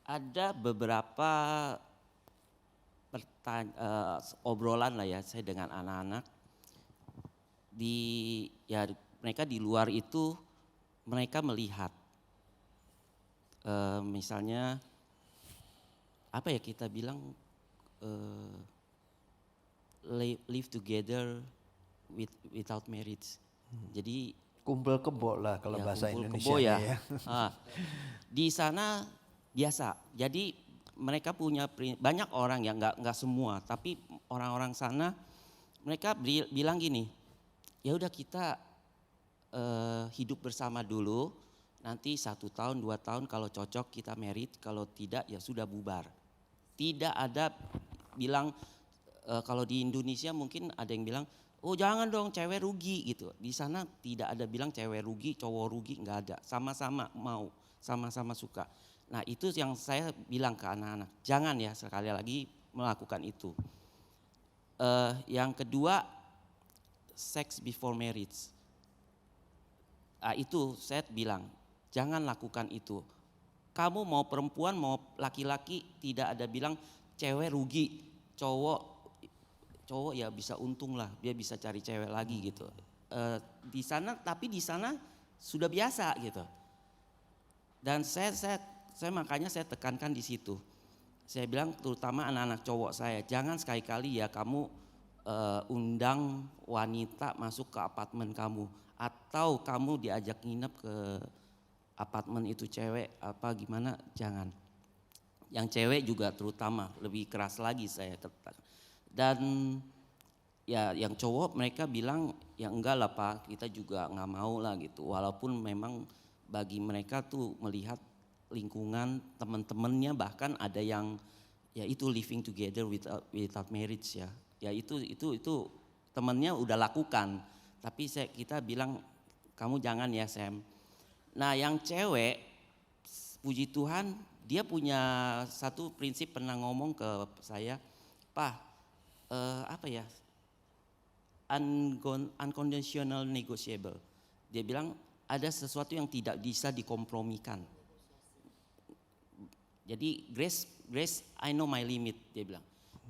Ada beberapa obrolan lah ya saya dengan anak-anak mereka di luar itu mereka melihat misalnya apa ya kita bilang live together without marriage. Jadi kumpul kebo lah kalau ya, bahasa kumpul Indonesia kebo ya. ya. Di sana biasa. Jadi mereka punya banyak orang yang nggak semua, tapi orang-orang sana mereka bilang gini, ya udah kita hidup bersama dulu. Nanti 1 tahun, 2 tahun kalau cocok kita married, kalau tidak ya sudah bubar. Tidak ada bilang, kalau di Indonesia mungkin ada yang bilang, oh jangan dong cewek rugi gitu. Di sana tidak ada bilang cewek rugi, cowok rugi, nggak ada. Sama-sama mau, sama-sama suka. Nah itu yang saya bilang ke anak-anak, jangan ya sekali lagi melakukan itu. Yang kedua, sex before marriage. Nah, itu saya bilang, jangan lakukan itu. Kamu mau perempuan mau laki-laki tidak ada bilang cewek rugi, cowok ya bisa untung lah, dia bisa cari cewek lagi gitu. Di sana tapi di sana sudah biasa gitu. Dan saya makanya saya tekankan di situ. Saya bilang terutama anak-anak cowok saya, jangan sekali-kali ya kamu undang wanita masuk ke apartemen kamu atau kamu diajak nginep ke apartemen itu cewek apa gimana, jangan. Yang cewek juga terutama lebih keras lagi saya tekan. Dan ya yang cowok mereka bilang ya enggak lah Pak, kita juga nggak mau lah gitu. Walaupun memang bagi mereka tuh melihat lingkungan teman-temannya bahkan ada yang ya itu living together without marriage ya. Ya itu temannya udah lakukan. Tapi kita bilang kamu jangan ya Sam. Nah yang cewek puji Tuhan dia punya satu prinsip pernah ngomong ke saya, Pak apa ya unconditional negotiable. Dia bilang ada sesuatu yang tidak bisa dikompromikan. Jadi Grace Grace, I know my limit, dia bilang.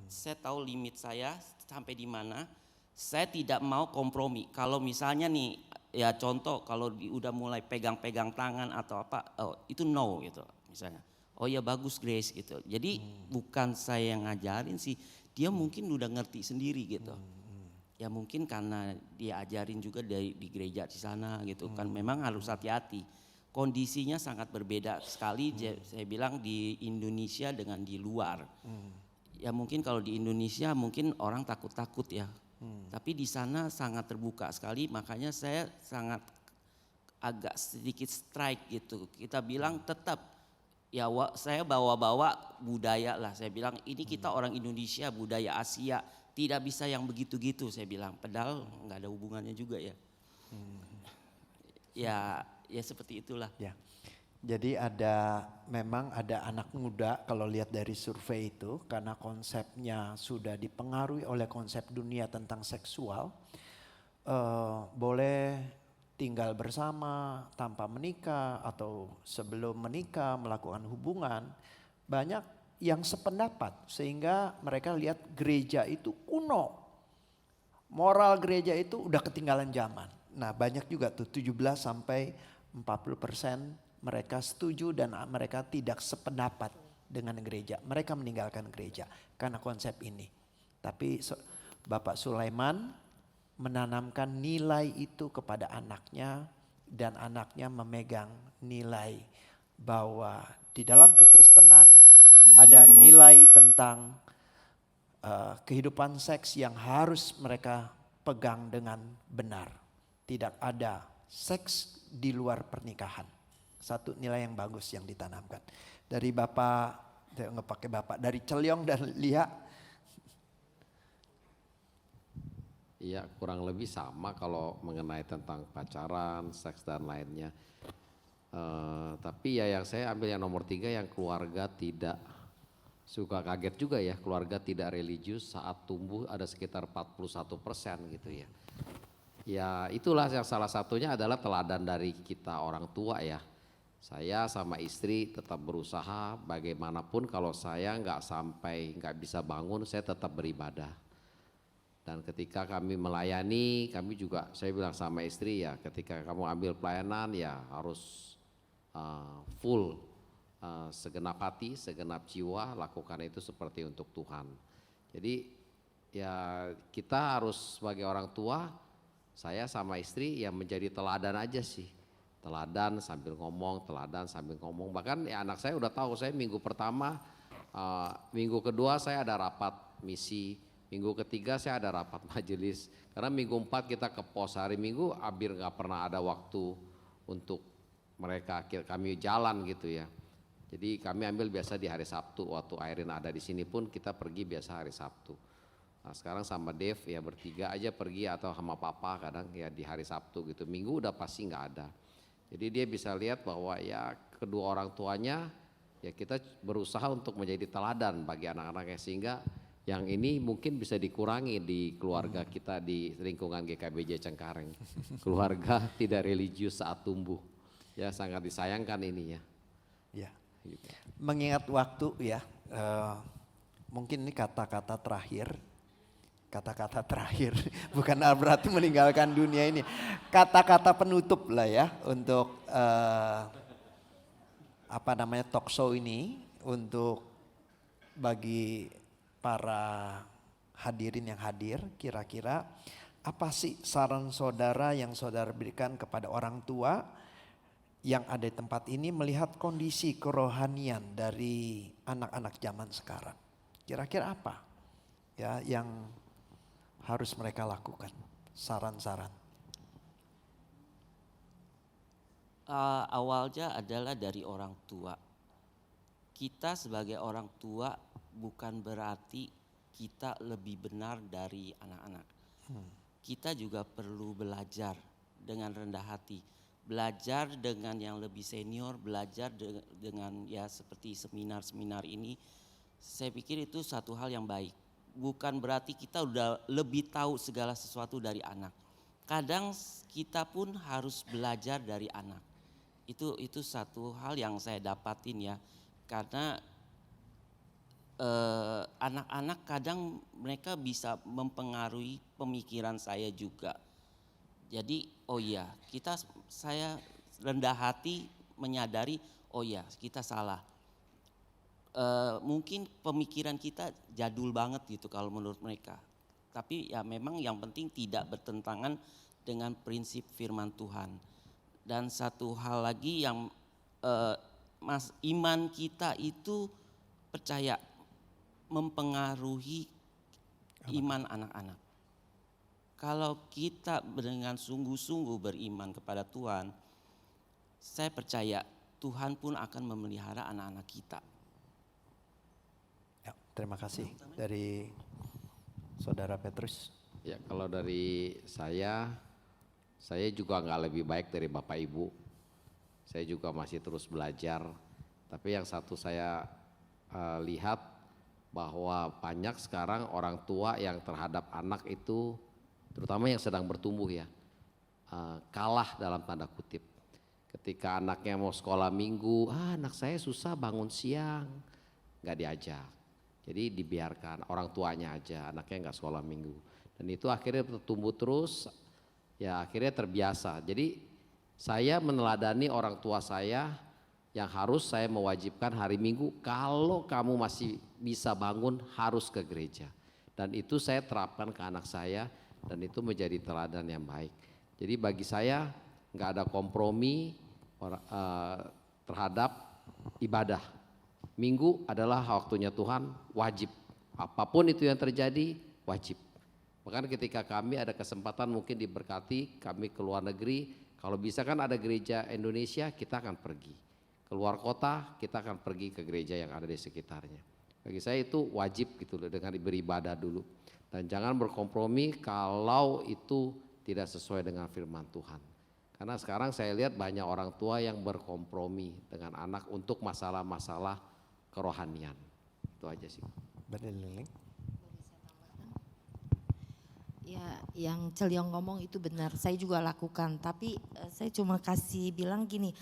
Saya tahu limit saya sampai di mana. Saya tidak mau kompromi. Kalau misalnya nih, ya contoh kalau udah mulai pegang-pegang tangan atau apa, oh itu no gitu misalnya. Oh ya bagus Grace gitu. Jadi bukan saya yang ngajarin sih, dia mungkin udah ngerti sendiri gitu. Ya mungkin karena dia ajarin juga di gereja di sana gitu kan, memang harus hati-hati. Kondisinya sangat berbeda sekali, saya bilang di Indonesia dengan di luar. Ya mungkin kalau di Indonesia mungkin orang takut-takut ya. Tapi di sana sangat terbuka sekali, makanya saya sangat agak sedikit strike gitu. Kita bilang tetap ya saya bawa-bawa budaya lah. Saya bilang ini kita orang Indonesia, budaya Asia, tidak bisa yang begitu-gitu saya bilang. Padahal nggak ada hubungannya juga ya. Ya seperti itulah. Ya. Jadi memang ada anak muda kalau lihat dari survei itu, karena konsepnya sudah dipengaruhi oleh konsep dunia tentang seksual, boleh tinggal bersama tanpa menikah atau sebelum menikah melakukan hubungan. Banyak yang sependapat sehingga mereka lihat gereja itu kuno. Moral gereja itu udah ketinggalan zaman. Nah banyak juga tuh 17 sampai 40% mereka setuju dan mereka tidak sependapat dengan gereja. Mereka meninggalkan gereja karena konsep ini. Tapi Bapak Sulaiman menanamkan nilai itu kepada anaknya dan anaknya memegang nilai bahwa di dalam kekristenan ada nilai tentang kehidupan seks yang harus mereka pegang dengan benar. Tidak ada seks di luar pernikahan. Satu nilai yang bagus yang ditanamkan. Dari dari Celyong dan Lia. Iya, kurang lebih sama kalau mengenai tentang pacaran, seks dan lainnya. Tapi ya yang saya ambil yang nomor 3, yang keluarga tidak, suka kaget juga ya, keluarga tidak religius saat tumbuh ada sekitar 41% gitu ya. Ya itulah yang salah satunya adalah teladan dari kita orang tua ya. Saya sama istri tetap berusaha bagaimanapun, kalau saya nggak bisa bangun, saya tetap beribadah. Dan ketika kami melayani, kami juga, saya bilang sama istri ya, ketika kamu ambil pelayanan ya harus full, segenap hati, segenap jiwa, lakukan itu seperti untuk Tuhan. Jadi ya kita harus sebagai orang tua, saya sama istri ya menjadi teladan aja sih. Teladan sambil ngomong, teladan sambil ngomong. Bahkan ya anak saya udah tahu, saya minggu pertama, minggu kedua saya ada rapat misi, minggu ketiga saya ada rapat majelis. Karena minggu 4 kita ke pos, hari Minggu hampir nggak pernah ada waktu untuk mereka, kami jalan gitu ya. Jadi kami ambil biasa di hari Sabtu, waktu Airin ada di sini pun kita pergi biasa hari Sabtu. Nah sekarang sama Dev ya bertiga aja pergi atau sama papa kadang ya di hari Sabtu gitu. Minggu udah pasti nggak ada. Jadi dia bisa lihat bahwa ya kedua orang tuanya ya kita berusaha untuk menjadi teladan bagi anak-anaknya, sehingga yang ini mungkin bisa dikurangi di keluarga kita di lingkungan GKBJ Cengkareng. Keluarga tidak religius saat tumbuh. Ya sangat disayangkan ini ya. Ya. Gitu. Mengingat waktu ya, mungkin ini kata-kata terakhir. Kata-kata terakhir, bukan berarti meninggalkan dunia ini. Kata-kata penutup lah ya untuk talk show ini, untuk bagi para hadirin yang hadir, kira-kira apa sih saran saudara yang saudara berikan kepada orang tua yang ada di tempat ini melihat kondisi kerohanian dari anak-anak zaman sekarang? Kira-kira apa ya yang harus mereka lakukan? Saran-saran. Awalnya adalah dari orang tua. Kita sebagai orang tua bukan berarti kita lebih benar dari anak-anak. Kita juga perlu belajar dengan rendah hati. Belajar dengan yang lebih senior, belajar dengan ya seperti seminar-seminar ini. Saya pikir itu satu hal yang baik. Bukan berarti kita udah lebih tahu segala sesuatu dari anak. Kadang kita pun harus belajar dari anak. Itu satu hal yang saya dapatin ya. Karena anak-anak kadang mereka bisa mempengaruhi pemikiran saya juga. Jadi oh iya, saya rendah hati menyadari oh iya kita salah. Mungkin pemikiran kita jadul banget gitu kalau menurut mereka. Tapi ya memang yang penting tidak bertentangan dengan prinsip firman Tuhan. Dan satu hal lagi yang iman kita itu percaya mempengaruhi iman anak-anak. Kalau kita dengan sungguh-sungguh beriman kepada Tuhan, saya percaya Tuhan pun akan memelihara anak-anak kita. Ya, terima kasih dari Saudara Petrus. Ya, kalau dari saya juga nggak lebih baik dari Bapak Ibu. Saya juga masih terus belajar. Tapi yang satu saya lihat bahwa banyak sekarang orang tua yang terhadap anak itu, terutama yang sedang bertumbuh ya, kalah dalam tanda kutip. Ketika anaknya mau sekolah minggu, anak saya susah bangun siang, nggak diajak. Jadi dibiarkan orang tuanya aja, anaknya nggak sekolah minggu. Dan itu akhirnya tumbuh terus, ya akhirnya terbiasa. Jadi saya meneladani orang tua saya yang harus saya mewajibkan hari Minggu, kalau kamu masih bisa bangun harus ke gereja. Dan itu saya terapkan ke anak saya dan itu menjadi teladan yang baik. Jadi bagi saya nggak ada kompromi terhadap ibadah. Minggu adalah waktunya Tuhan, wajib. Apapun itu yang terjadi, wajib. Bahkan ketika kami ada kesempatan mungkin diberkati, kami ke luar negeri, kalau bisa kan ada gereja Indonesia, kita akan pergi. Keluar kota, kita akan pergi ke gereja yang ada di sekitarnya. Bagi saya itu wajib gitu loh, dengan beribadah dulu. Dan jangan berkompromi kalau itu tidak sesuai dengan firman Tuhan. Karena sekarang saya lihat banyak orang tua yang berkompromi dengan anak untuk masalah-masalah kerohanian. Itu aja sih. Berliling. Ya, yang Celiong ngomong itu benar, saya juga lakukan. Tapi saya cuma kasih bilang gini,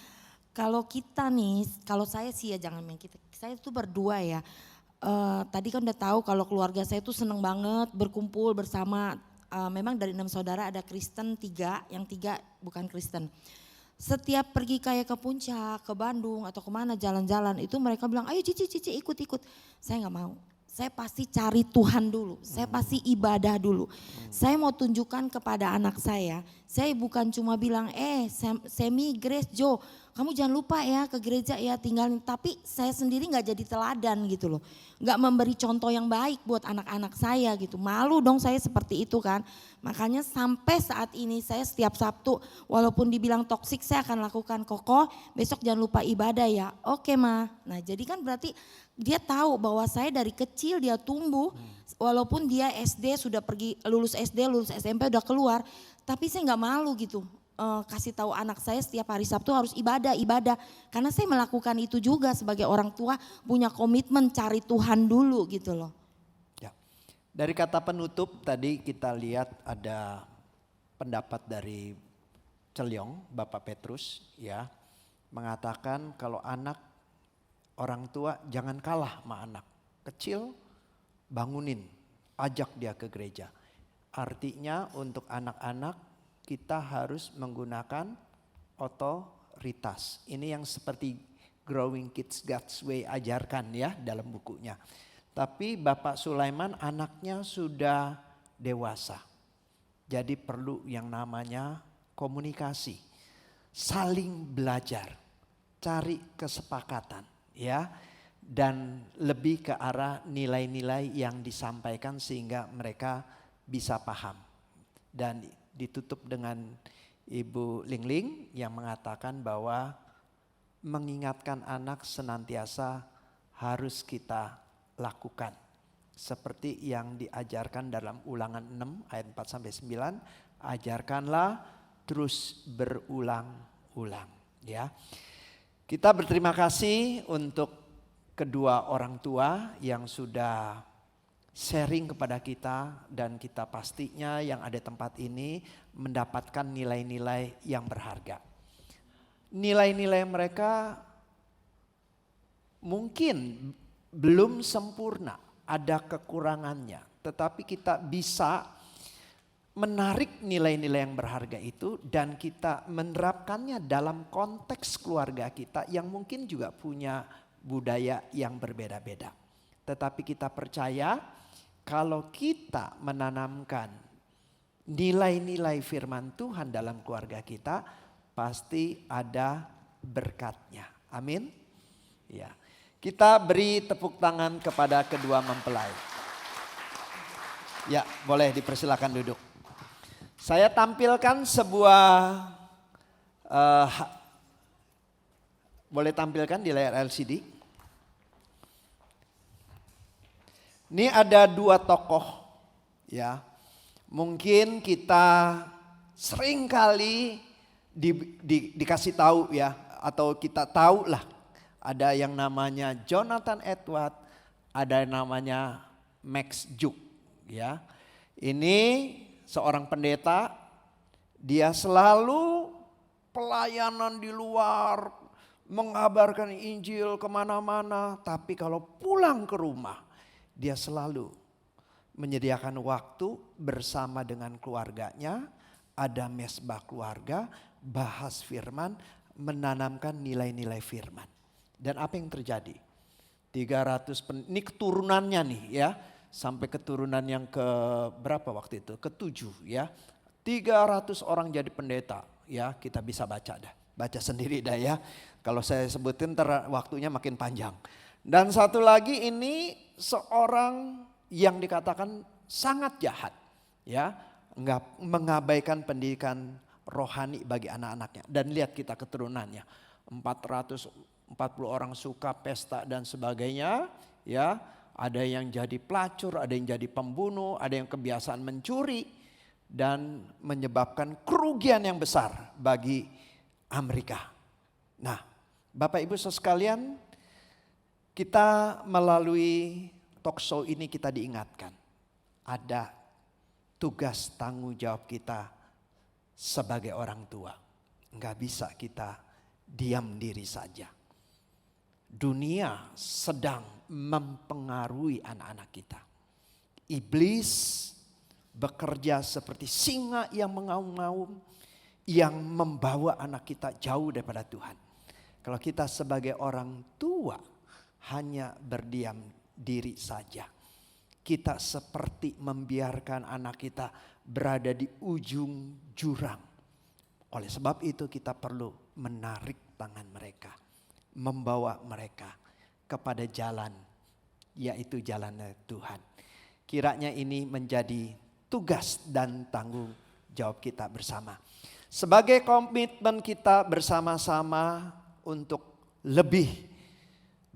kalau kita nih, kalau saya sih ya jangan main kita, saya tuh berdua ya. Tadi kan udah tahu kalau keluarga saya tuh seneng banget berkumpul bersama. Memang dari 6 saudara ada Kristen 3, yang 3 bukan Kristen. Setiap pergi kayak ke Puncak, ke Bandung atau kemana jalan-jalan itu mereka bilang ayo Cici ikut. Saya nggak mau. Saya pasti cari Tuhan dulu, saya pasti ibadah dulu. Saya mau tunjukkan kepada anak saya bukan cuma bilang Semi, Grace, Joe, kamu jangan lupa ya ke gereja ya tinggalin. Tapi saya sendiri gak jadi teladan gitu loh. Gak memberi contoh yang baik buat anak-anak saya gitu. Malu dong saya seperti itu kan. Makanya sampai saat ini saya setiap Sabtu walaupun dibilang toksik saya akan lakukan Koko besok jangan lupa ibadah ya. Oke Ma. Nah jadi kan berarti dia tahu bahwa saya dari kecil dia tumbuh walaupun dia SD sudah pergi lulus SD, lulus SMP udah keluar. Tapi saya gak malu gitu. Kasih tahu anak saya setiap hari Sabtu harus ibadah karena saya melakukan itu juga sebagai orang tua punya komitmen cari Tuhan dulu gitu loh. Ya. Dari kata penutup tadi kita lihat ada pendapat dari Celiong, Bapak Petrus ya, mengatakan kalau anak orang tua jangan kalah sama anak kecil, bangunin, ajak dia ke gereja. Artinya untuk anak-anak kita harus menggunakan otoritas. Ini yang seperti Growing Kids God's Way ajarkan ya dalam bukunya. Tapi Bapak Sulaiman anaknya sudah dewasa. Jadi perlu yang namanya komunikasi. Saling belajar. Cari kesepakatan ya. Dan lebih ke arah nilai-nilai yang disampaikan sehingga mereka bisa paham. Dan ditutup dengan Ibu Lingling yang mengatakan bahwa mengingatkan anak senantiasa harus kita lakukan. Seperti yang diajarkan dalam Ulangan 6 ayat 4-9, ajarkanlah terus berulang-ulang ya. Kita berterima kasih untuk kedua orang tua yang sudah sharing kepada kita dan kita pastinya yang ada tempat ini mendapatkan nilai-nilai yang berharga. Nilai-nilai mereka mungkin belum sempurna, ada kekurangannya. Tetapi kita bisa menarik nilai-nilai yang berharga itu dan kita menerapkannya dalam konteks keluarga kita yang mungkin juga punya budaya yang berbeda-beda. Tetapi kita percaya kalau kita menanamkan nilai-nilai firman Tuhan dalam keluarga kita, pasti ada berkatnya. Amin. Ya. Kita beri tepuk tangan kepada kedua mempelai. Ya, boleh dipersilakan duduk. Saya tampilkan sebuah, boleh tampilkan di layar LCD. Ini ada dua tokoh, ya. Mungkin kita sering kali dikasih tahu ya, atau kita tahu lah. Ada yang namanya Jonathan Edwards, ada yang namanya Max Juk, ya. Ini seorang pendeta, dia selalu pelayanan di luar, mengabarkan Injil kemana-mana. Tapi kalau pulang ke rumah, dia selalu menyediakan waktu bersama dengan keluarganya. Ada mesbah keluarga, bahas firman, menanamkan nilai-nilai firman. Dan apa yang terjadi? 300 ini keturunannya nih ya. Sampai keturunan yang ke berapa waktu itu? Ke-7 ya. 300 orang jadi pendeta ya, kita bisa baca dah. Baca sendiri dah ya. Kalau saya sebutin waktunya makin panjang. Dan satu lagi ini seorang yang dikatakan sangat jahat ya. Mengabaikan pendidikan rohani bagi anak-anaknya. Dan lihat kita keturunannya. 440 orang suka pesta dan sebagainya ya. Ada yang jadi pelacur, ada yang jadi pembunuh, ada yang kebiasaan mencuri dan menyebabkan kerugian yang besar bagi Amerika. Nah, Bapak Ibu sekalian, kita melalui talk show ini kita diingatkan ada tugas tanggung jawab kita sebagai orang tua. Enggak bisa kita diam diri saja. Dunia sedang mempengaruhi anak-anak kita. Iblis bekerja seperti singa yang mengaum-ngaum, yang membawa anak kita jauh daripada Tuhan. Kalau kita sebagai orang tua hanya berdiam diri saja, kita seperti membiarkan anak kita berada di ujung jurang. Oleh sebab itu kita perlu menarik tangan mereka, membawa mereka kepada jalan, yaitu jalan Tuhan. Kiranya ini menjadi tugas dan tanggung jawab kita bersama. Sebagai komitmen kita bersama-sama untuk lebih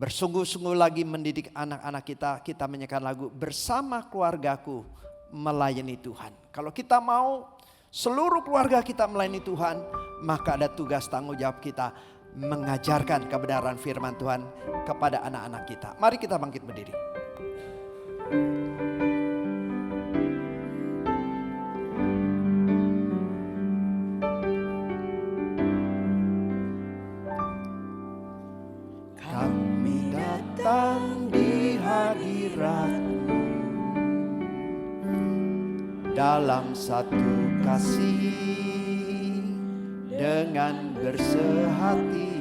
bersungguh-sungguh lagi mendidik anak-anak kita, kita menyanyikan lagu Bersama Keluargaku Melayani Tuhan. Kalau kita mau seluruh keluarga kita melayani Tuhan, maka ada tugas tanggung jawab kita mengajarkan kebenaran firman Tuhan kepada anak-anak kita. Mari kita bangkit berdiri. Kami datang di hadirat-Mu dalam satu kasih, dengan bersehati,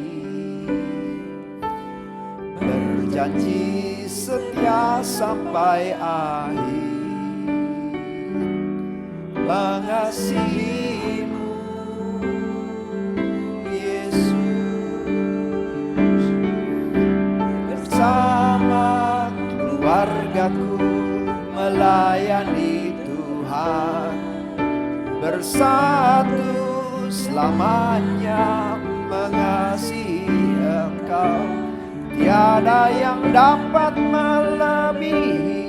berjanji setia sampai akhir, mengasihi-Mu Yesus. Bersama keluargaku melayani Tuhan, bersatu selamanya mengasihi Engkau. Tiada yang dapat melebihi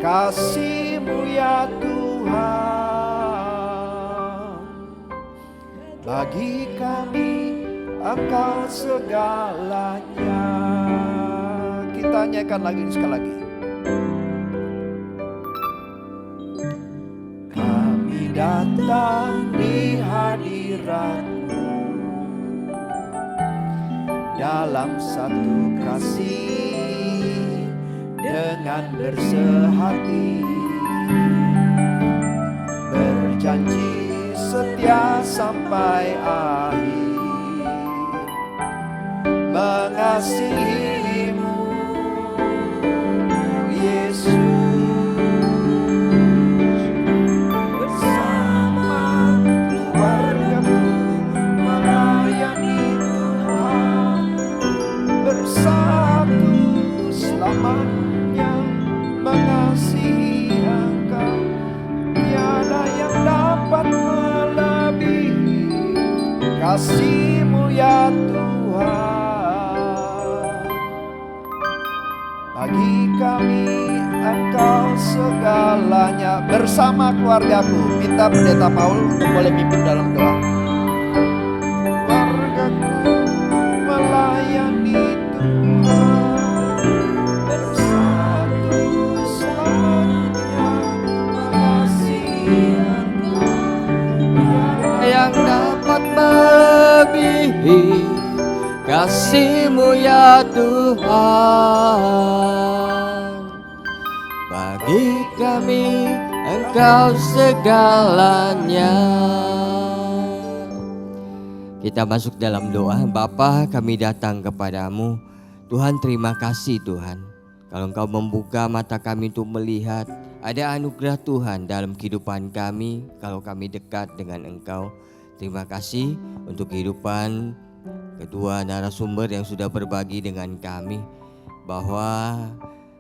kasih-Mu ya Tuhan. Bagi kami Engkau segalanya. Kita nyanyikan lagi sekali lagi. Kami datang di hadirat-Mu dalam satu kasih, dengan bersehati, berjanji setia sampai akhir, mengasihimu Yesus, bersama keluargamu melayani Tuhan, bersatu selamanya mengasihi Engkau. Tiada yang dapat melebihi kasih-Mu ya Tuhan. Bagi kami Engkau segalanya. Bersama keluargaku, minta Pendeta Paul untuk boleh mimpin dalam doa. Keluargaku melayani Tuhan, bersatu selamanya mengasihi Engkau. Yang dapat melebihi kasih-Mu ya Tuhan. Bagi kami Engkau segalanya. Kita masuk dalam doa. Bapa, kami datang kepadamu. Tuhan, terima kasih Tuhan. Kalau Engkau membuka mata kami untuk melihat, ada anugerah Tuhan dalam kehidupan kami kalau kami dekat dengan Engkau. Terima kasih untuk kehidupan kedua narasumber yang sudah berbagi dengan kami, bahwa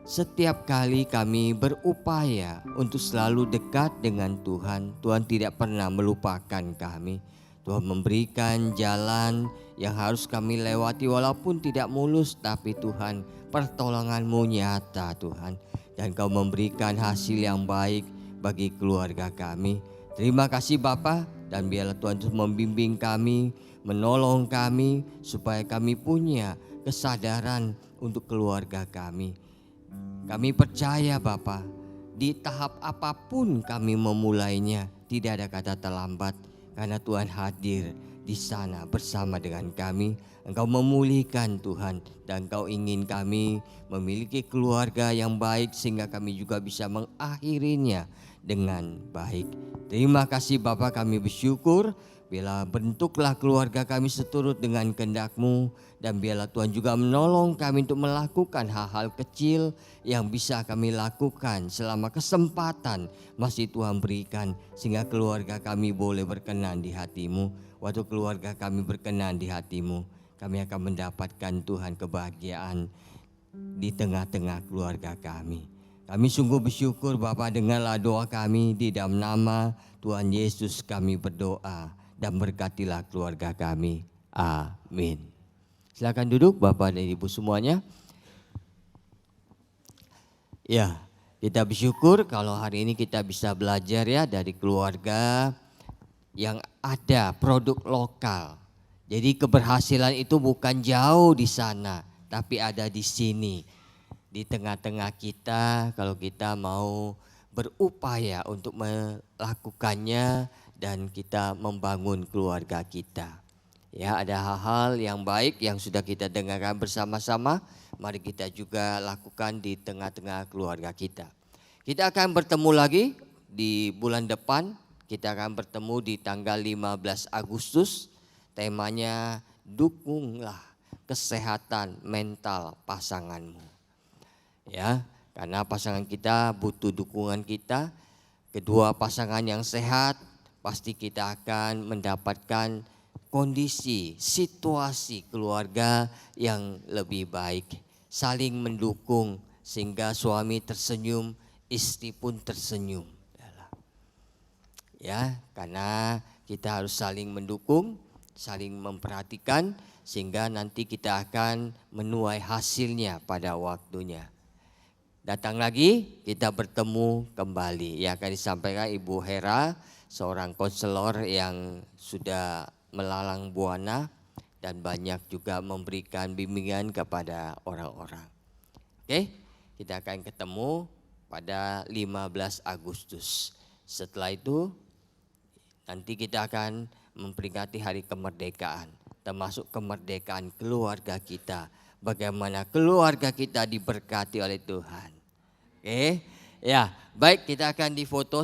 setiap kali kami berupaya untuk selalu dekat dengan Tuhan, Tuhan tidak pernah melupakan kami. Tuhan memberikan jalan yang harus kami lewati walaupun tidak mulus, tapi Tuhan, pertolongan-Mu nyata Tuhan. Dan Kau memberikan hasil yang baik bagi keluarga kami. Terima kasih Bapa, dan biarlah Tuhan terus membimbing kami, menolong kami supaya kami punya kesadaran untuk keluarga kami. Kami percaya Bapa, di tahap apapun kami memulainya, tidak ada kata terlambat karena Tuhan hadir di sana bersama dengan kami. Engkau memulihkan Tuhan, dan Engkau ingin kami memiliki keluarga yang baik sehingga kami juga bisa mengakhirinya dengan baik. Terima kasih Bapa, kami bersyukur. Biarlah bentuklah keluarga kami seturut dengan kehendak-Mu, dan biarlah Tuhan juga menolong kami untuk melakukan hal-hal kecil yang bisa kami lakukan selama kesempatan masih Tuhan berikan, sehingga keluarga kami boleh berkenan di hati-Mu. Waktu keluarga kami berkenan di hati-Mu, kami akan mendapatkan Tuhan kebahagiaan di tengah-tengah keluarga kami. Kami sungguh bersyukur Bapa, dengarlah doa kami, di dalam nama Tuhan Yesus kami berdoa. Dan berkatilah keluarga kami. Amin. Silakan duduk Bapak dan Ibu semuanya. Ya, kita bersyukur kalau hari ini kita bisa belajar ya dari keluarga yang ada produk lokal. Jadi keberhasilan itu bukan jauh di sana, tapi ada di sini. Di tengah-tengah kita, kalau kita mau berupaya untuk melakukannya, dan kita membangun keluarga kita. Ya, ada hal-hal yang baik yang sudah kita dengarkan bersama-sama. Mari kita juga lakukan di tengah-tengah keluarga kita. Kita akan bertemu lagi di bulan depan. Kita akan bertemu di tanggal 15 Agustus. Temanya dukunglah kesehatan mental pasanganmu. Ya, karena pasangan kita butuh dukungan kita. Kedua pasangan yang sehat, pasti kita akan mendapatkan kondisi, situasi keluarga yang lebih baik. Saling mendukung sehingga suami tersenyum, istri pun tersenyum. Ya, karena kita harus saling mendukung, saling memperhatikan sehingga nanti kita akan menuai hasilnya pada waktunya. Datang lagi, kita bertemu kembali. Yang akan disampaikan Ibu Hera, seorang konselor yang sudah melalang buana dan banyak juga memberikan bimbingan kepada orang-orang. Oke, kita akan ketemu pada 15 Agustus. Setelah itu nanti kita akan memperingati hari kemerdekaan, termasuk kemerdekaan keluarga kita. Bagaimana keluarga kita diberkati oleh Tuhan. Oke, ya baik kita akan difoto